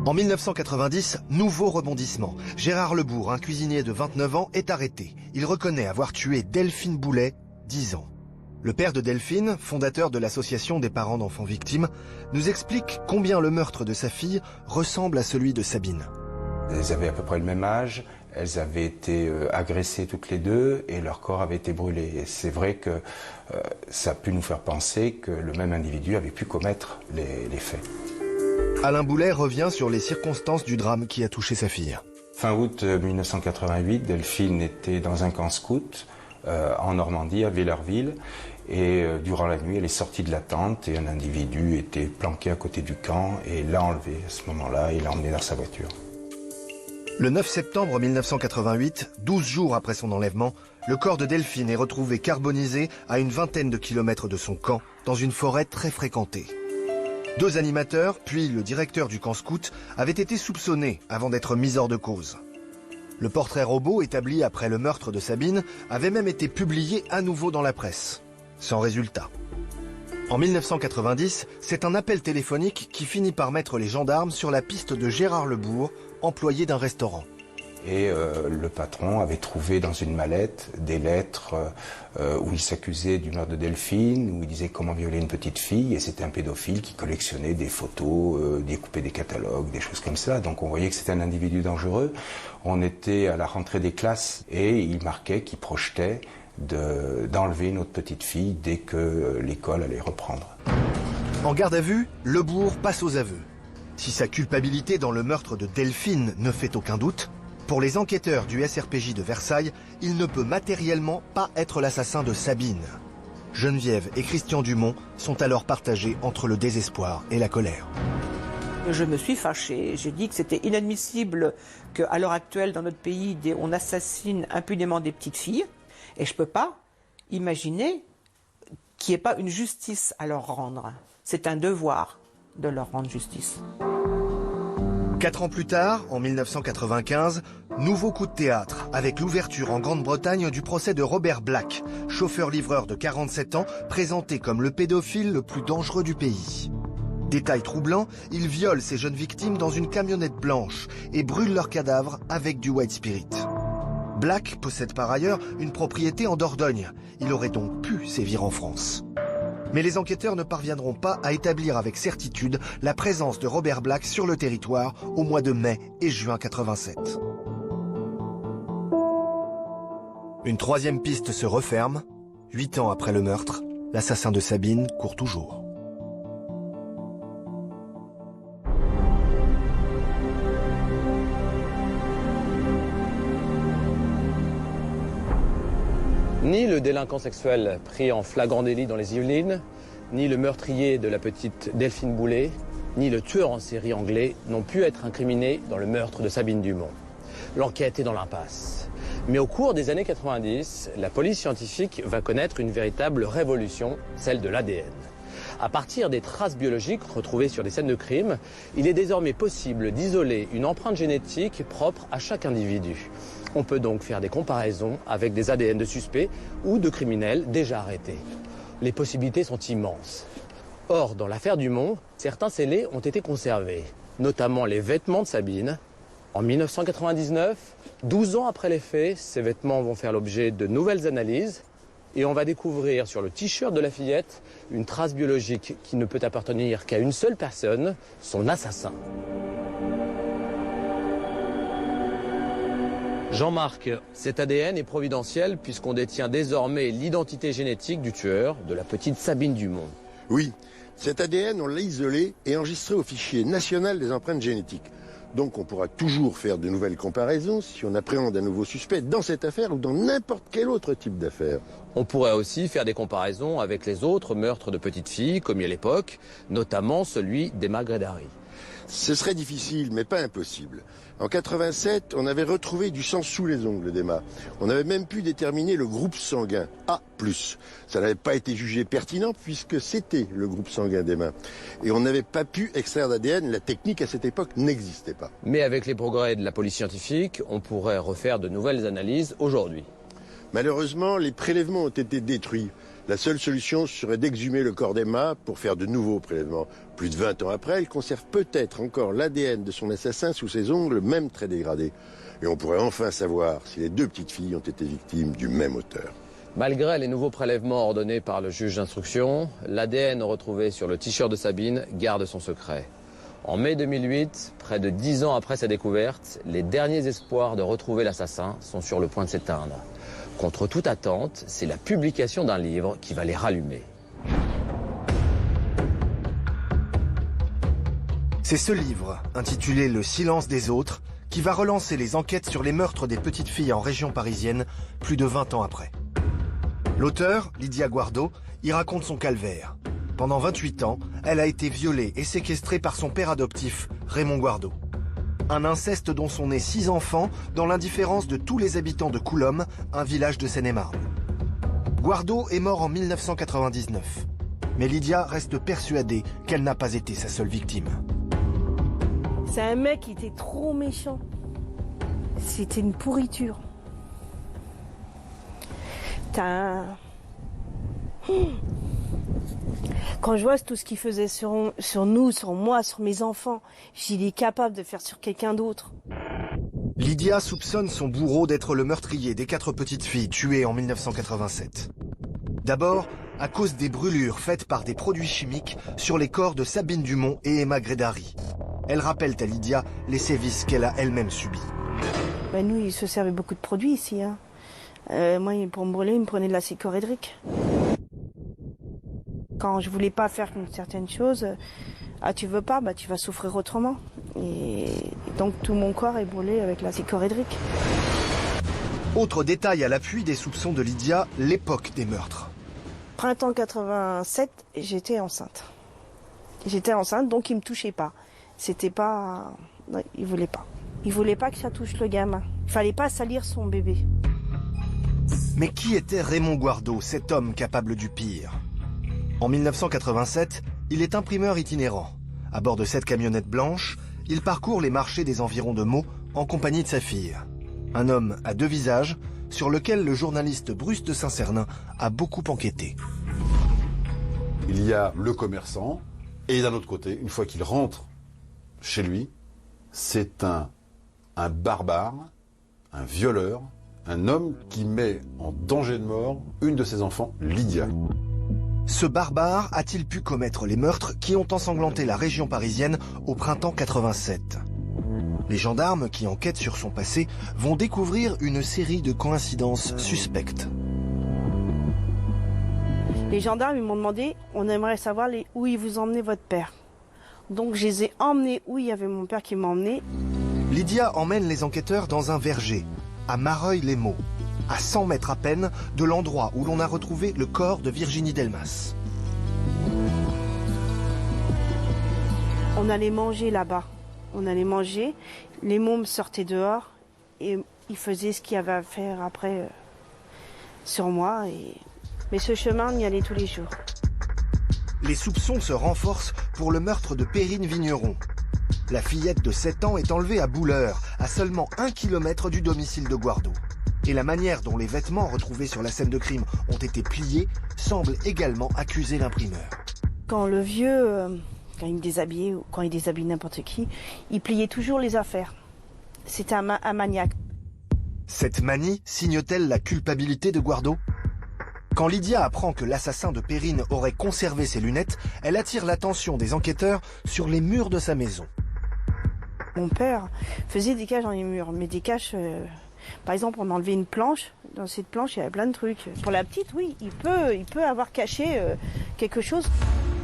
En 1990, nouveau rebondissement. Gérard Lebourg, un cuisinier de 29 ans, est arrêté. Il reconnaît avoir tué Delphine Boulet, 10 ans. Le père de Delphine, fondateur de l'association des parents d'enfants victimes, nous explique combien le meurtre de sa fille ressemble à celui de Sabine. Elles avaient à peu près le même âge, elles avaient été agressées toutes les deux et leur corps avait été brûlé. Et c'est vrai que ça a pu nous faire penser que le même individu avait pu commettre les faits. Alain Boulet revient sur les circonstances du drame qui a touché sa fille. Fin août 1988, Delphine était dans un camp scout en Normandie, à Villerville. Et durant la nuit, elle est sortie de la tente et un individu était planqué à côté du camp et l'a enlevée à ce moment-là et l'a emmenée dans sa voiture. Le 9 septembre 1988, 12 jours après son enlèvement, le corps de Delphine est retrouvé carbonisé à une vingtaine de kilomètres de son camp, dans une forêt très fréquentée. 2 animateurs, puis le directeur du camp scout, avaient été soupçonnés avant d'être mis hors de cause. Le portrait robot établi après le meurtre de Sabine avait même été publié à nouveau dans la presse, sans résultat. En 1990, c'est un appel téléphonique qui finit par mettre les gendarmes sur la piste de Gérard Lebourg, employé d'un restaurant. Et le patron avait trouvé dans une mallette des lettres où il s'accusait du meurtre de Delphine, où il disait comment violer une petite fille, et c'était un pédophile qui collectionnait des photos, découpait des catalogues, des choses comme ça. Donc on voyait que c'était un individu dangereux. On était à la rentrée des classes et il marquait qu'il projetait d'enlever une autre petite fille dès que l'école allait reprendre. En garde à vue, Lebourg passe aux aveux. Si sa culpabilité dans le meurtre de Delphine ne fait aucun doute, pour les enquêteurs du SRPJ de Versailles, il ne peut matériellement pas être l'assassin de Sabine. Geneviève et Christian Dumont sont alors partagés entre le désespoir et la colère. Je me suis fâchée. J'ai dit que c'était inadmissible qu'à l'heure actuelle, dans notre pays, on assassine impunément des petites filles. Et je ne peux pas imaginer qu'il n'y ait pas une justice à leur rendre. C'est un devoir de leur rendre justice. 4 ans plus tard, en 1995, nouveau coup de théâtre avec l'ouverture en Grande-Bretagne du procès de Robert Black, chauffeur-livreur de 47 ans, présenté comme le pédophile le plus dangereux du pays. Détail troublant, ils violent ces jeunes victimes dans une camionnette blanche et brûlent leurs cadavres avec du white spirit. Black possède par ailleurs une propriété en Dordogne. Il aurait donc pu sévir en France. Mais les enquêteurs ne parviendront pas à établir avec certitude la présence de Robert Black sur le territoire au mois de mai et juin 87. Une troisième piste se referme. 8 ans après le meurtre, l'assassin de Sabine court toujours. Ni le délinquant sexuel pris en flagrant délit dans les Yvelines, ni le meurtrier de la petite Delphine Boulet, ni le tueur en série anglais n'ont pu être incriminés dans le meurtre de Sabine Dumont. L'enquête est dans l'impasse. Mais au cours des années 90, la police scientifique va connaître une véritable révolution, celle de l'ADN. À partir des traces biologiques retrouvées sur des scènes de crime, il est désormais possible d'isoler une empreinte génétique propre à chaque individu. On peut donc faire des comparaisons avec des ADN de suspects ou de criminels déjà arrêtés. Les possibilités sont immenses. Or, dans l'affaire Dumont, certains scellés ont été conservés, notamment les vêtements de Sabine. En 1999, 12 ans après les faits, ces vêtements vont faire l'objet de nouvelles analyses et on va découvrir sur le t-shirt de la fillette une trace biologique qui ne peut appartenir qu'à une seule personne, son assassin. Jean-Marc, cet ADN est providentiel puisqu'on détient désormais l'identité génétique du tueur de la petite Sabine Dumont. Oui, cet ADN, on l'a isolé et enregistré au fichier national des empreintes génétiques. Donc on pourra toujours faire de nouvelles comparaisons si on appréhende un nouveau suspect dans cette affaire ou dans n'importe quel autre type d'affaire. On pourrait aussi faire des comparaisons avec les autres meurtres de petites filles commis à l'époque, notamment celui d'Emma Grédary. Ce serait difficile, mais pas impossible. En 87, on avait retrouvé du sang sous les ongles d'Emma. On avait même pu déterminer le groupe sanguin A+. Ça n'avait pas été jugé pertinent puisque c'était le groupe sanguin d'Emma. Et on n'avait pas pu extraire d'ADN, la technique à cette époque n'existait pas. Mais avec les progrès de la police scientifique, on pourrait refaire de nouvelles analyses aujourd'hui. Malheureusement, les prélèvements ont été détruits. La seule solution serait d'exhumer le corps d'Emma pour faire de nouveaux prélèvements. Plus de 20 ans après, elle conserve peut-être encore l'ADN de son assassin sous ses ongles, même très dégradés. Et on pourrait enfin savoir si les deux petites filles ont été victimes du même auteur. Malgré les nouveaux prélèvements ordonnés par le juge d'instruction, l'ADN retrouvé sur le t-shirt de Sabine garde son secret. En mai 2008, près de 10 ans après sa découverte, les derniers espoirs de retrouver l'assassin sont sur le point de s'éteindre. Contre toute attente, c'est la publication d'un livre qui va les rallumer. C'est ce livre, intitulé « Le silence des autres », qui va relancer les enquêtes sur les meurtres des petites filles en région parisienne plus de 20 ans après. L'auteur, Lydia Guardo, y raconte son calvaire. Pendant 28 ans, elle a été violée et séquestrée par son père adoptif, Raymond Guardo. Un inceste dont sont nés 6 enfants dans l'indifférence de tous les habitants de Coulombe, un village de Seine-et-Marne. Guardo est mort en 1999. Mais Lydia reste persuadée qu'elle n'a pas été sa seule victime. C'est un mec qui était trop méchant. C'était une pourriture. Quand je vois tout ce qu'il faisait sur nous, sur moi, sur mes enfants, il est capable de faire sur quelqu'un d'autre. Lydia soupçonne son bourreau d'être le meurtrier des 4 petites filles tuées en 1987. D'abord, à cause des brûlures faites par des produits chimiques sur les corps de Sabine Dumont et Emma Grédary. Elles rappellent à Lydia les sévices qu'elle a elle-même subis. Nous, il se servait beaucoup de produits ici. Moi, pour me brûler, il me prenait de la cyclohydrique. Quand je voulais pas faire une certaine chose, tu veux pas, tu vas souffrir autrement. Et donc tout mon corps est brûlé avec la cyclohydrique. Autre détail à l'appui des soupçons de Lydia, l'époque des meurtres. Printemps 87, j'étais enceinte. J'étais enceinte, donc il me touchait pas. C'était pas... Non, il voulait pas. Il voulait pas que ça touche le gamin. Il fallait pas salir son bébé. Mais qui était Raymond Guardo, cet homme capable du pire? En 1987, il est imprimeur itinérant. À bord de cette camionnette blanche, il parcourt les marchés des environs de Meaux en compagnie de sa fille. Un homme à 2 visages, sur lequel le journaliste Bruce de Saint-Cernin a beaucoup enquêté. Il y a le commerçant, Et d'un autre côté, une fois qu'il rentre chez lui, c'est un barbare, un violeur, un homme qui met en danger de mort une de ses enfants, Lydia. Ce barbare a-t-il pu commettre les meurtres qui ont ensanglanté la région parisienne au printemps 87 ? Les gendarmes qui enquêtent sur son passé vont découvrir une série de coïncidences suspectes. Les gendarmes ils m'ont demandé, on aimerait savoir où ils vous emmenez votre père. Donc je les ai emmenés où il y avait mon père qui m'a emmené. Lydia emmène les enquêteurs dans un verger, à Mareuil-les-Maux, à 100 mètres à peine de l'endroit où l'on a retrouvé le corps de Virginie Delmas. On allait manger là-bas. On allait manger, les mômes sortaient dehors et ils faisaient ce qu'il y avait à faire après sur moi. Mais ce chemin, on y allait tous les jours. Les soupçons se renforcent pour le meurtre de Perrine Vigneron. La fillette de 7 ans est enlevée à Bouleurs, à seulement 1 kilomètre du domicile de Guardo. Et la manière dont les vêtements retrouvés sur la scène de crime ont été pliés semble également accuser l'imprimeur. Quand le vieux, quand il déshabillait ou quand il déshabille n'importe qui, il pliait toujours les affaires. C'était un maniaque. Cette manie signe-t-elle la culpabilité de Guardo ? Quand Lydia apprend que l'assassin de Perrine aurait conservé ses lunettes, elle attire l'attention des enquêteurs sur les murs de sa maison. Mon père faisait des caches dans les murs, mais des caches... par exemple, on enlevait une planche. Dans cette planche, il y avait plein de trucs. Pour la petite, oui, il peut avoir caché quelque chose.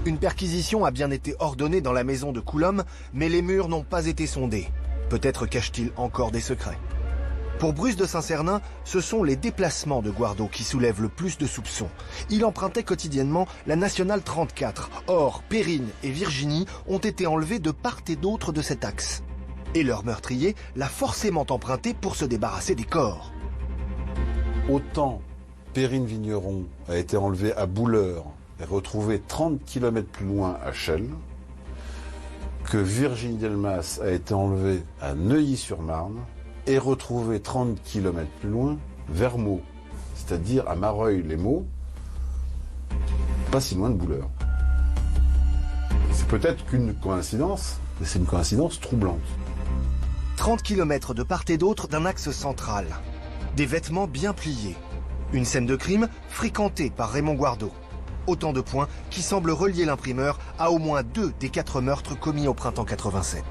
Une perquisition a bien été ordonnée dans la maison de Coulombe, mais les murs n'ont pas été sondés. Peut-être cache-t-il encore des secrets. Pour Bruce de Saint-Cernin, ce sont les déplacements de Guardo qui soulèvent le plus de soupçons. Il empruntait quotidiennement la nationale 34. Or, Perrine et Virginie ont été enlevés de part et d'autre de cet axe. Et leur meurtrier l'a forcément emprunté pour se débarrasser des corps. Autant Perrine Vigneron a été enlevée à Bouleurs et retrouvée 30 km plus loin à Chelles, que Virginie Delmas a été enlevée à Neuilly-sur-Marne et retrouvée 30 km plus loin vers Meaux, c'est-à-dire à Mareuil-les-Maux, pas si loin de Bouleurs. C'est peut-être qu'une coïncidence, mais c'est une coïncidence troublante. 30 km de part et d'autre d'un axe central. Des vêtements bien pliés. Une scène de crime fréquentée par Raymond Guardo. Autant de points qui semblent relier l'imprimeur à au moins 2 des 4 meurtres commis au printemps 87.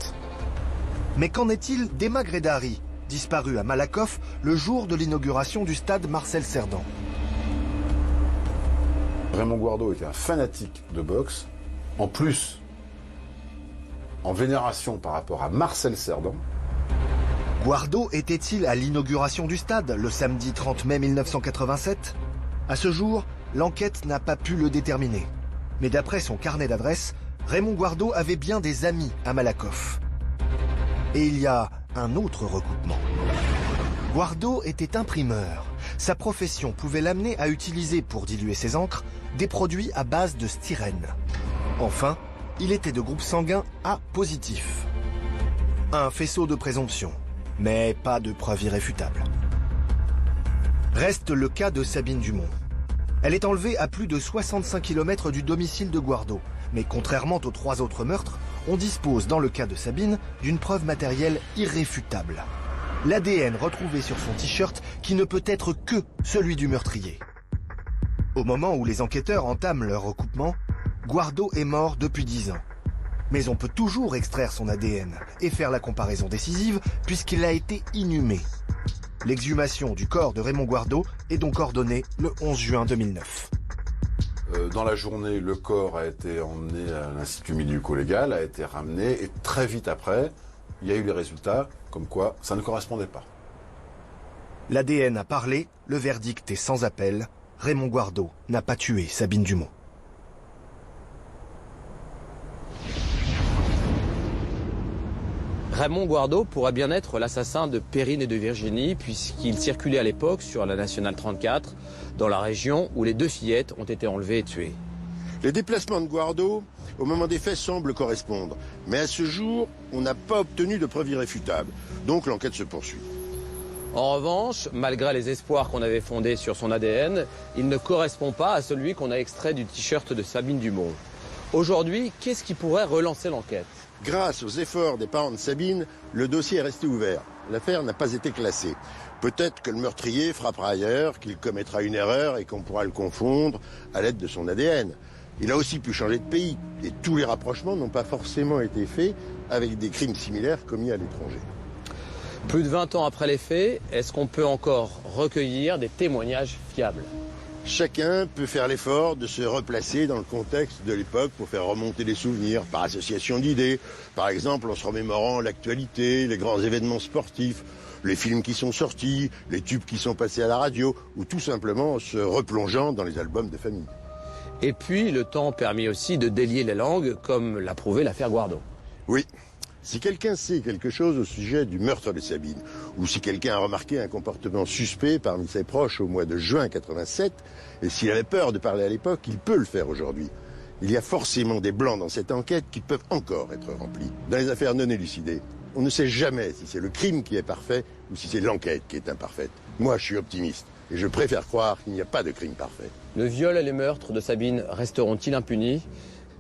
Mais qu'en est-il d'Emma Grédari, disparue à Malakoff le jour de l'inauguration du stade Marcel Cerdan? Raymond Guardo était un fanatique de boxe, en plus en vénération par rapport à Marcel Cerdan. Guardo était-il à l'inauguration du stade, le samedi 30 mai 1987 ? À ce jour, l'enquête n'a pas pu le déterminer. Mais d'après son carnet d'adresses, Raymond Guardo avait bien des amis à Malakoff. Et il y a un autre recoupement. Guardo était imprimeur. Sa profession pouvait l'amener à utiliser pour diluer ses encres des produits à base de styrène. Enfin, il était de groupe sanguin A positif. Un faisceau de présomption, mais pas de preuve irréfutable. Reste le cas de Sabine Dumont. Elle est enlevée à plus de 65 km du domicile de Guardo, mais contrairement aux 3 autres meurtres, on dispose dans le cas de Sabine d'une preuve matérielle irréfutable. L'ADN retrouvé sur son t-shirt qui ne peut être que celui du meurtrier. Au moment où les enquêteurs entament leur recoupement, Guardo est mort depuis 10 ans. Mais on peut toujours extraire son ADN et faire la comparaison décisive puisqu'il a été inhumé. L'exhumation du corps de Raymond Guardo est donc ordonnée le 11 juin 2009. Dans la journée, le corps a été emmené à l'Institut médico-légal, a été ramené et très vite après, il y a eu les résultats comme quoi ça ne correspondait pas. L'ADN a parlé, le verdict est sans appel. Raymond Guardo n'a pas tué Sabine Dumont. Raymond Guardo pourrait bien être l'assassin de Perrine et de Virginie, puisqu'il circulait à l'époque sur la nationale 34, dans la région où les 2 fillettes ont été enlevées et tuées. Les déplacements de Guardo, au moment des faits, semblent correspondre. Mais à ce jour, on n'a pas obtenu de preuves irréfutables. Donc l'enquête se poursuit. En revanche, malgré les espoirs qu'on avait fondés sur son ADN, il ne correspond pas à celui qu'on a extrait du t-shirt de Sabine Dumont. Aujourd'hui, qu'est-ce qui pourrait relancer l'enquête? Grâce aux efforts des parents de Sabine, le dossier est resté ouvert. L'affaire n'a pas été classée. Peut-être que le meurtrier frappera ailleurs, qu'il commettra une erreur et qu'on pourra le confondre à l'aide de son ADN. Il a aussi pu changer de pays. Et tous les rapprochements n'ont pas forcément été faits avec des crimes similaires commis à l'étranger. Plus de 20 ans après les faits, est-ce qu'on peut encore recueillir des témoignages fiables? Chacun peut faire l'effort de se replacer dans le contexte de l'époque pour faire remonter des souvenirs par association d'idées. Par exemple, en se remémorant l'actualité, les grands événements sportifs, les films qui sont sortis, les tubes qui sont passés à la radio, ou tout simplement en se replongeant dans les albums de famille. Et puis, le temps permet aussi de délier les langues, comme l'a prouvé l'affaire Guardo. Oui. Si quelqu'un sait quelque chose au sujet du meurtre de Sabine, ou si quelqu'un a remarqué un comportement suspect parmi ses proches au mois de juin 87, et s'il avait peur de parler à l'époque, il peut le faire aujourd'hui. Il y a forcément des blancs dans cette enquête qui peuvent encore être remplis. Dans les affaires non élucidées, on ne sait jamais si c'est le crime qui est parfait ou si c'est l'enquête qui est imparfaite. Moi, je suis optimiste et je préfère croire qu'il n'y a pas de crime parfait. Le viol et les meurtres de Sabine resteront-ils impunis?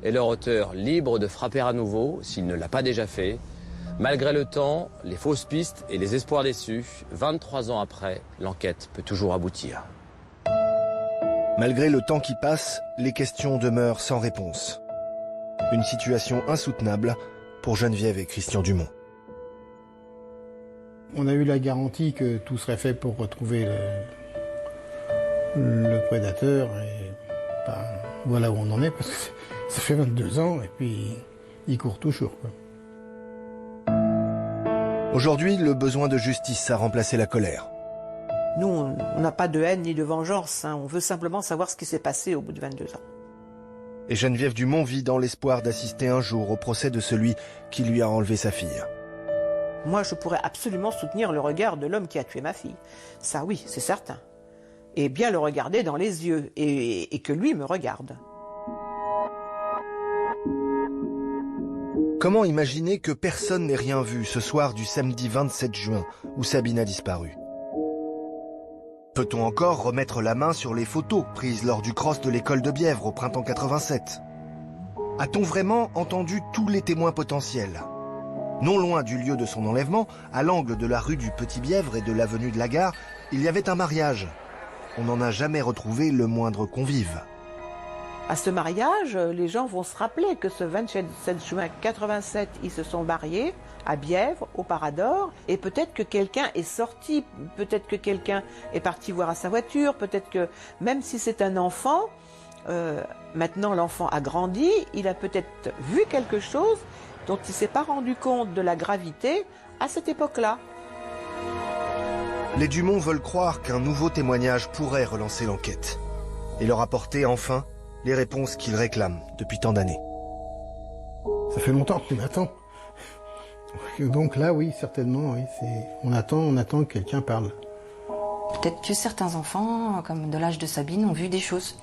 Et leur auteur libre de frapper à nouveau, s'il ne l'a pas déjà fait. Malgré le temps, les fausses pistes et les espoirs déçus, 23 ans après, l'enquête peut toujours aboutir. Malgré le temps qui passe, les questions demeurent sans réponse. Une situation insoutenable pour Geneviève et Christian Dumont. On a eu la garantie que tout serait fait pour retrouver le prédateur et ben, voilà où on en est parce que ça fait 22 ans et puis il court toujours, quoi. Aujourd'hui, le besoin de justice a remplacé la colère. Nous, on n'a pas de haine ni de vengeance. On veut simplement savoir ce qui s'est passé au bout de 22 ans. Et Geneviève Dumont vit dans l'espoir d'assister un jour au procès de celui qui lui a enlevé sa fille. Moi, je pourrais absolument soutenir le regard de l'homme qui a tué ma fille. Ça, oui, c'est certain. Et bien le regarder dans les yeux et que lui me regarde. Comment imaginer que personne n'ait rien vu ce soir du samedi 27 juin où Sabine a disparu? Peut-on encore remettre la main sur les photos prises lors du cross de l'école de Bièvre au printemps 87? A-t-on vraiment entendu tous les témoins potentiels? Non loin du lieu de son enlèvement, à l'angle de la rue du Petit Bièvre et de l'avenue de la Gare, il y avait un mariage. On n'en a jamais retrouvé le moindre convive. À ce mariage, les gens vont se rappeler que ce 27 juin 87, ils se sont mariés à Bièvre, au Parador, et peut-être que quelqu'un est sorti, peut-être que quelqu'un est parti voir à sa voiture, peut-être que même si c'est un enfant, maintenant l'enfant a grandi, il a peut-être vu quelque chose dont il ne s'est pas rendu compte de la gravité à cette époque-là. Les Dumont veulent croire qu'un nouveau témoignage pourrait relancer l'enquête et leur apporter enfin les réponses qu'ils réclament depuis tant d'années. Ça fait longtemps qu'on attend. Donc là, oui, certainement, oui, on attend que quelqu'un parle. Peut-être que certains enfants, comme de l'âge de Sabine, ont vu des choses.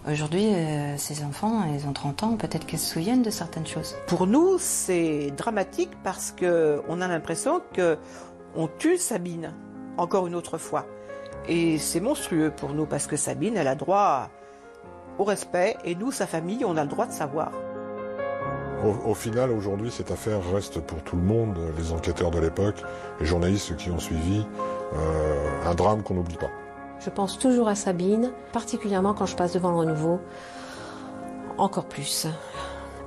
Aujourd'hui, ces enfants, ils ont 30 ans, peut-être qu'ils se souviennent de certaines choses. Pour nous, c'est dramatique parce qu'on a l'impression qu'on tue Sabine, encore une autre fois. Et c'est monstrueux pour nous parce que Sabine, elle a droit au respect et nous, sa famille, on a le droit de savoir. Au final, aujourd'hui, cette affaire reste pour tout le monde, les enquêteurs de l'époque, les journalistes qui ont suivi, un drame qu'on n'oublie pas. Je pense toujours à Sabine, particulièrement quand je passe devant le Renouveau, encore plus.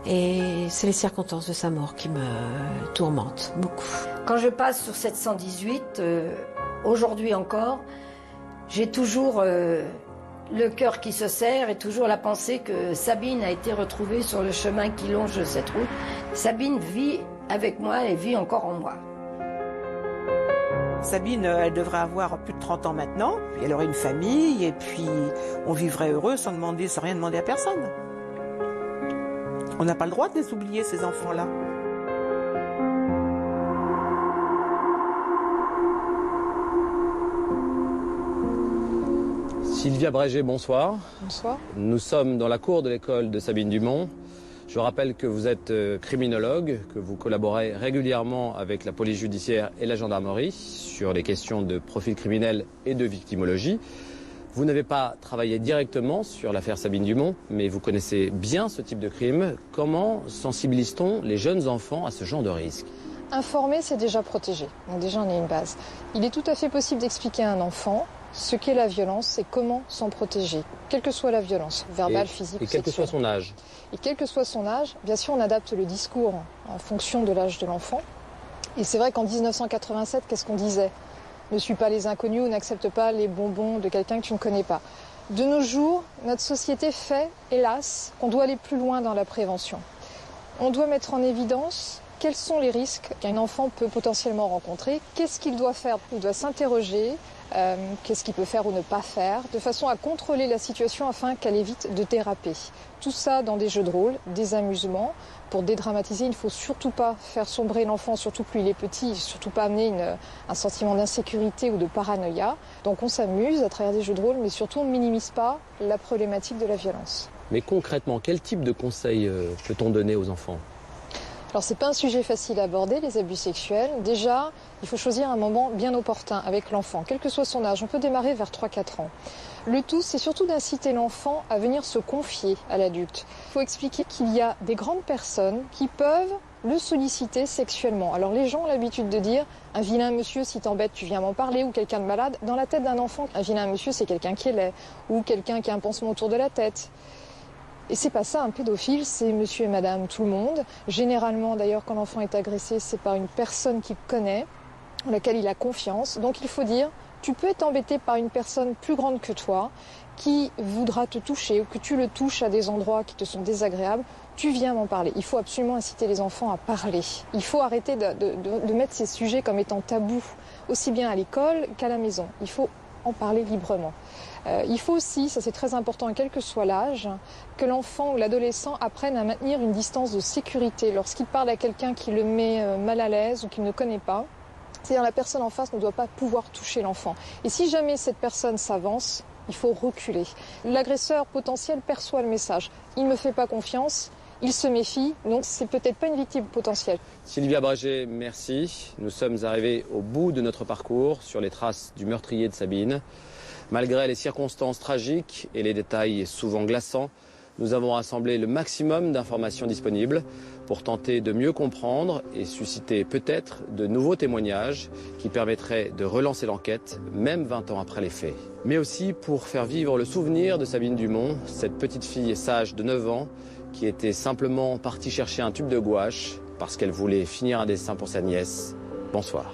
Et c'est les circonstances de sa mort qui me tourmentent beaucoup. Quand je passe sur 718, aujourd'hui encore, j'ai toujours le cœur qui se serre et toujours la pensée que Sabine a été retrouvée sur le chemin qui longe cette route. Sabine vit avec moi et vit encore en moi. Sabine, elle devrait avoir plus de 30 ans maintenant, puis elle aurait une famille et puis on vivrait heureux sans rien demander à personne. On n'a pas le droit de les oublier, ces enfants-là. Sylvia Brégé, bonsoir. Bonsoir. Nous sommes dans la cour de l'école de Sabine Dumont. Je rappelle que vous êtes criminologue, que vous collaborez régulièrement avec la police judiciaire et la gendarmerie sur les questions de profil criminel et de victimologie. Vous n'avez pas travaillé directement sur l'affaire Sabine Dumont, mais vous connaissez bien ce type de crime. Comment sensibilise-t-on les jeunes enfants à ce genre de risque ? Informer, c'est déjà protéger. Donc déjà, on a une base. Il est tout à fait possible d'expliquer à un enfant ce qu'est la violence et comment s'en protéger, quelle que soit la violence, verbale, physique ou sexuelle. Et quel que soit son âge. Et quel que soit son âge, bien sûr, on adapte le discours en fonction de l'âge de l'enfant. Et c'est vrai qu'en 1987, qu'est-ce qu'on disait ? Ne suis pas les inconnus ou n'accepte pas les bonbons de quelqu'un que tu ne connais pas. De nos jours, notre société fait, hélas, qu'on doit aller plus loin dans la prévention. On doit mettre en évidence quels sont les risques qu'un enfant peut potentiellement rencontrer, qu'est-ce qu'il doit faire. Il doit s'interroger, qu'est-ce qu'il peut faire ou ne pas faire, de façon à contrôler la situation afin qu'elle évite de déraper. Tout ça dans des jeux de rôle, des amusements. Pour dédramatiser, il ne faut surtout pas faire sombrer l'enfant, surtout plus il est petit, surtout pas amener un sentiment d'insécurité ou de paranoïa. Donc on s'amuse à travers des jeux de rôle, mais surtout on ne minimise pas la problématique de la violence. Mais concrètement, quel type de conseils peut-on donner aux enfants ? Alors c'est pas un sujet facile à aborder, les abus sexuels. Déjà, il faut choisir un moment bien opportun avec l'enfant, quel que soit son âge. On peut démarrer vers 3-4 ans. Le tout, c'est surtout d'inciter l'enfant à venir se confier à l'adulte. Il faut expliquer qu'il y a des grandes personnes qui peuvent le solliciter sexuellement. Alors les gens ont l'habitude de dire « un vilain monsieur, si t'embête, tu viens m'en parler » ou quelqu'un de malade. Dans la tête d'un enfant, un vilain monsieur, c'est quelqu'un qui est laid ou quelqu'un qui a un pansement autour de la tête. Et c'est pas ça, un pédophile, c'est monsieur et madame tout le monde. Généralement, d'ailleurs, quand l'enfant est agressé, c'est par une personne qu'il connaît, en laquelle il a confiance. Donc il faut dire, tu peux être embêté par une personne plus grande que toi, qui voudra te toucher, ou que tu le touches à des endroits qui te sont désagréables, tu viens m'en parler. Il faut absolument inciter les enfants à parler. Il faut arrêter de mettre ces sujets comme étant tabous, aussi bien à l'école qu'à la maison. Il faut en parler librement. Il faut aussi, ça c'est très important, quel que soit l'âge, que l'enfant ou l'adolescent apprenne à maintenir une distance de sécurité lorsqu'il parle à quelqu'un qui le met mal à l'aise ou qu'il ne connaît pas. C'est-à-dire la personne en face ne doit pas pouvoir toucher l'enfant. Et si jamais cette personne s'avance, il faut reculer. L'agresseur potentiel perçoit le message. Il ne me fait pas confiance, il se méfie, donc c'est peut-être pas une victime potentielle. Sylvia Bragé, merci. Nous sommes arrivés au bout de notre parcours sur les traces du meurtrier de Sabine. Malgré les circonstances tragiques et les détails souvent glaçants, nous avons rassemblé le maximum d'informations disponibles pour tenter de mieux comprendre et susciter peut-être de nouveaux témoignages qui permettraient de relancer l'enquête, même 20 ans après les faits. Mais aussi pour faire vivre le souvenir de Sabine Dumont, cette petite fille sage de 9 ans qui était simplement partie chercher un tube de gouache parce qu'elle voulait finir un dessin pour sa nièce. Bonsoir.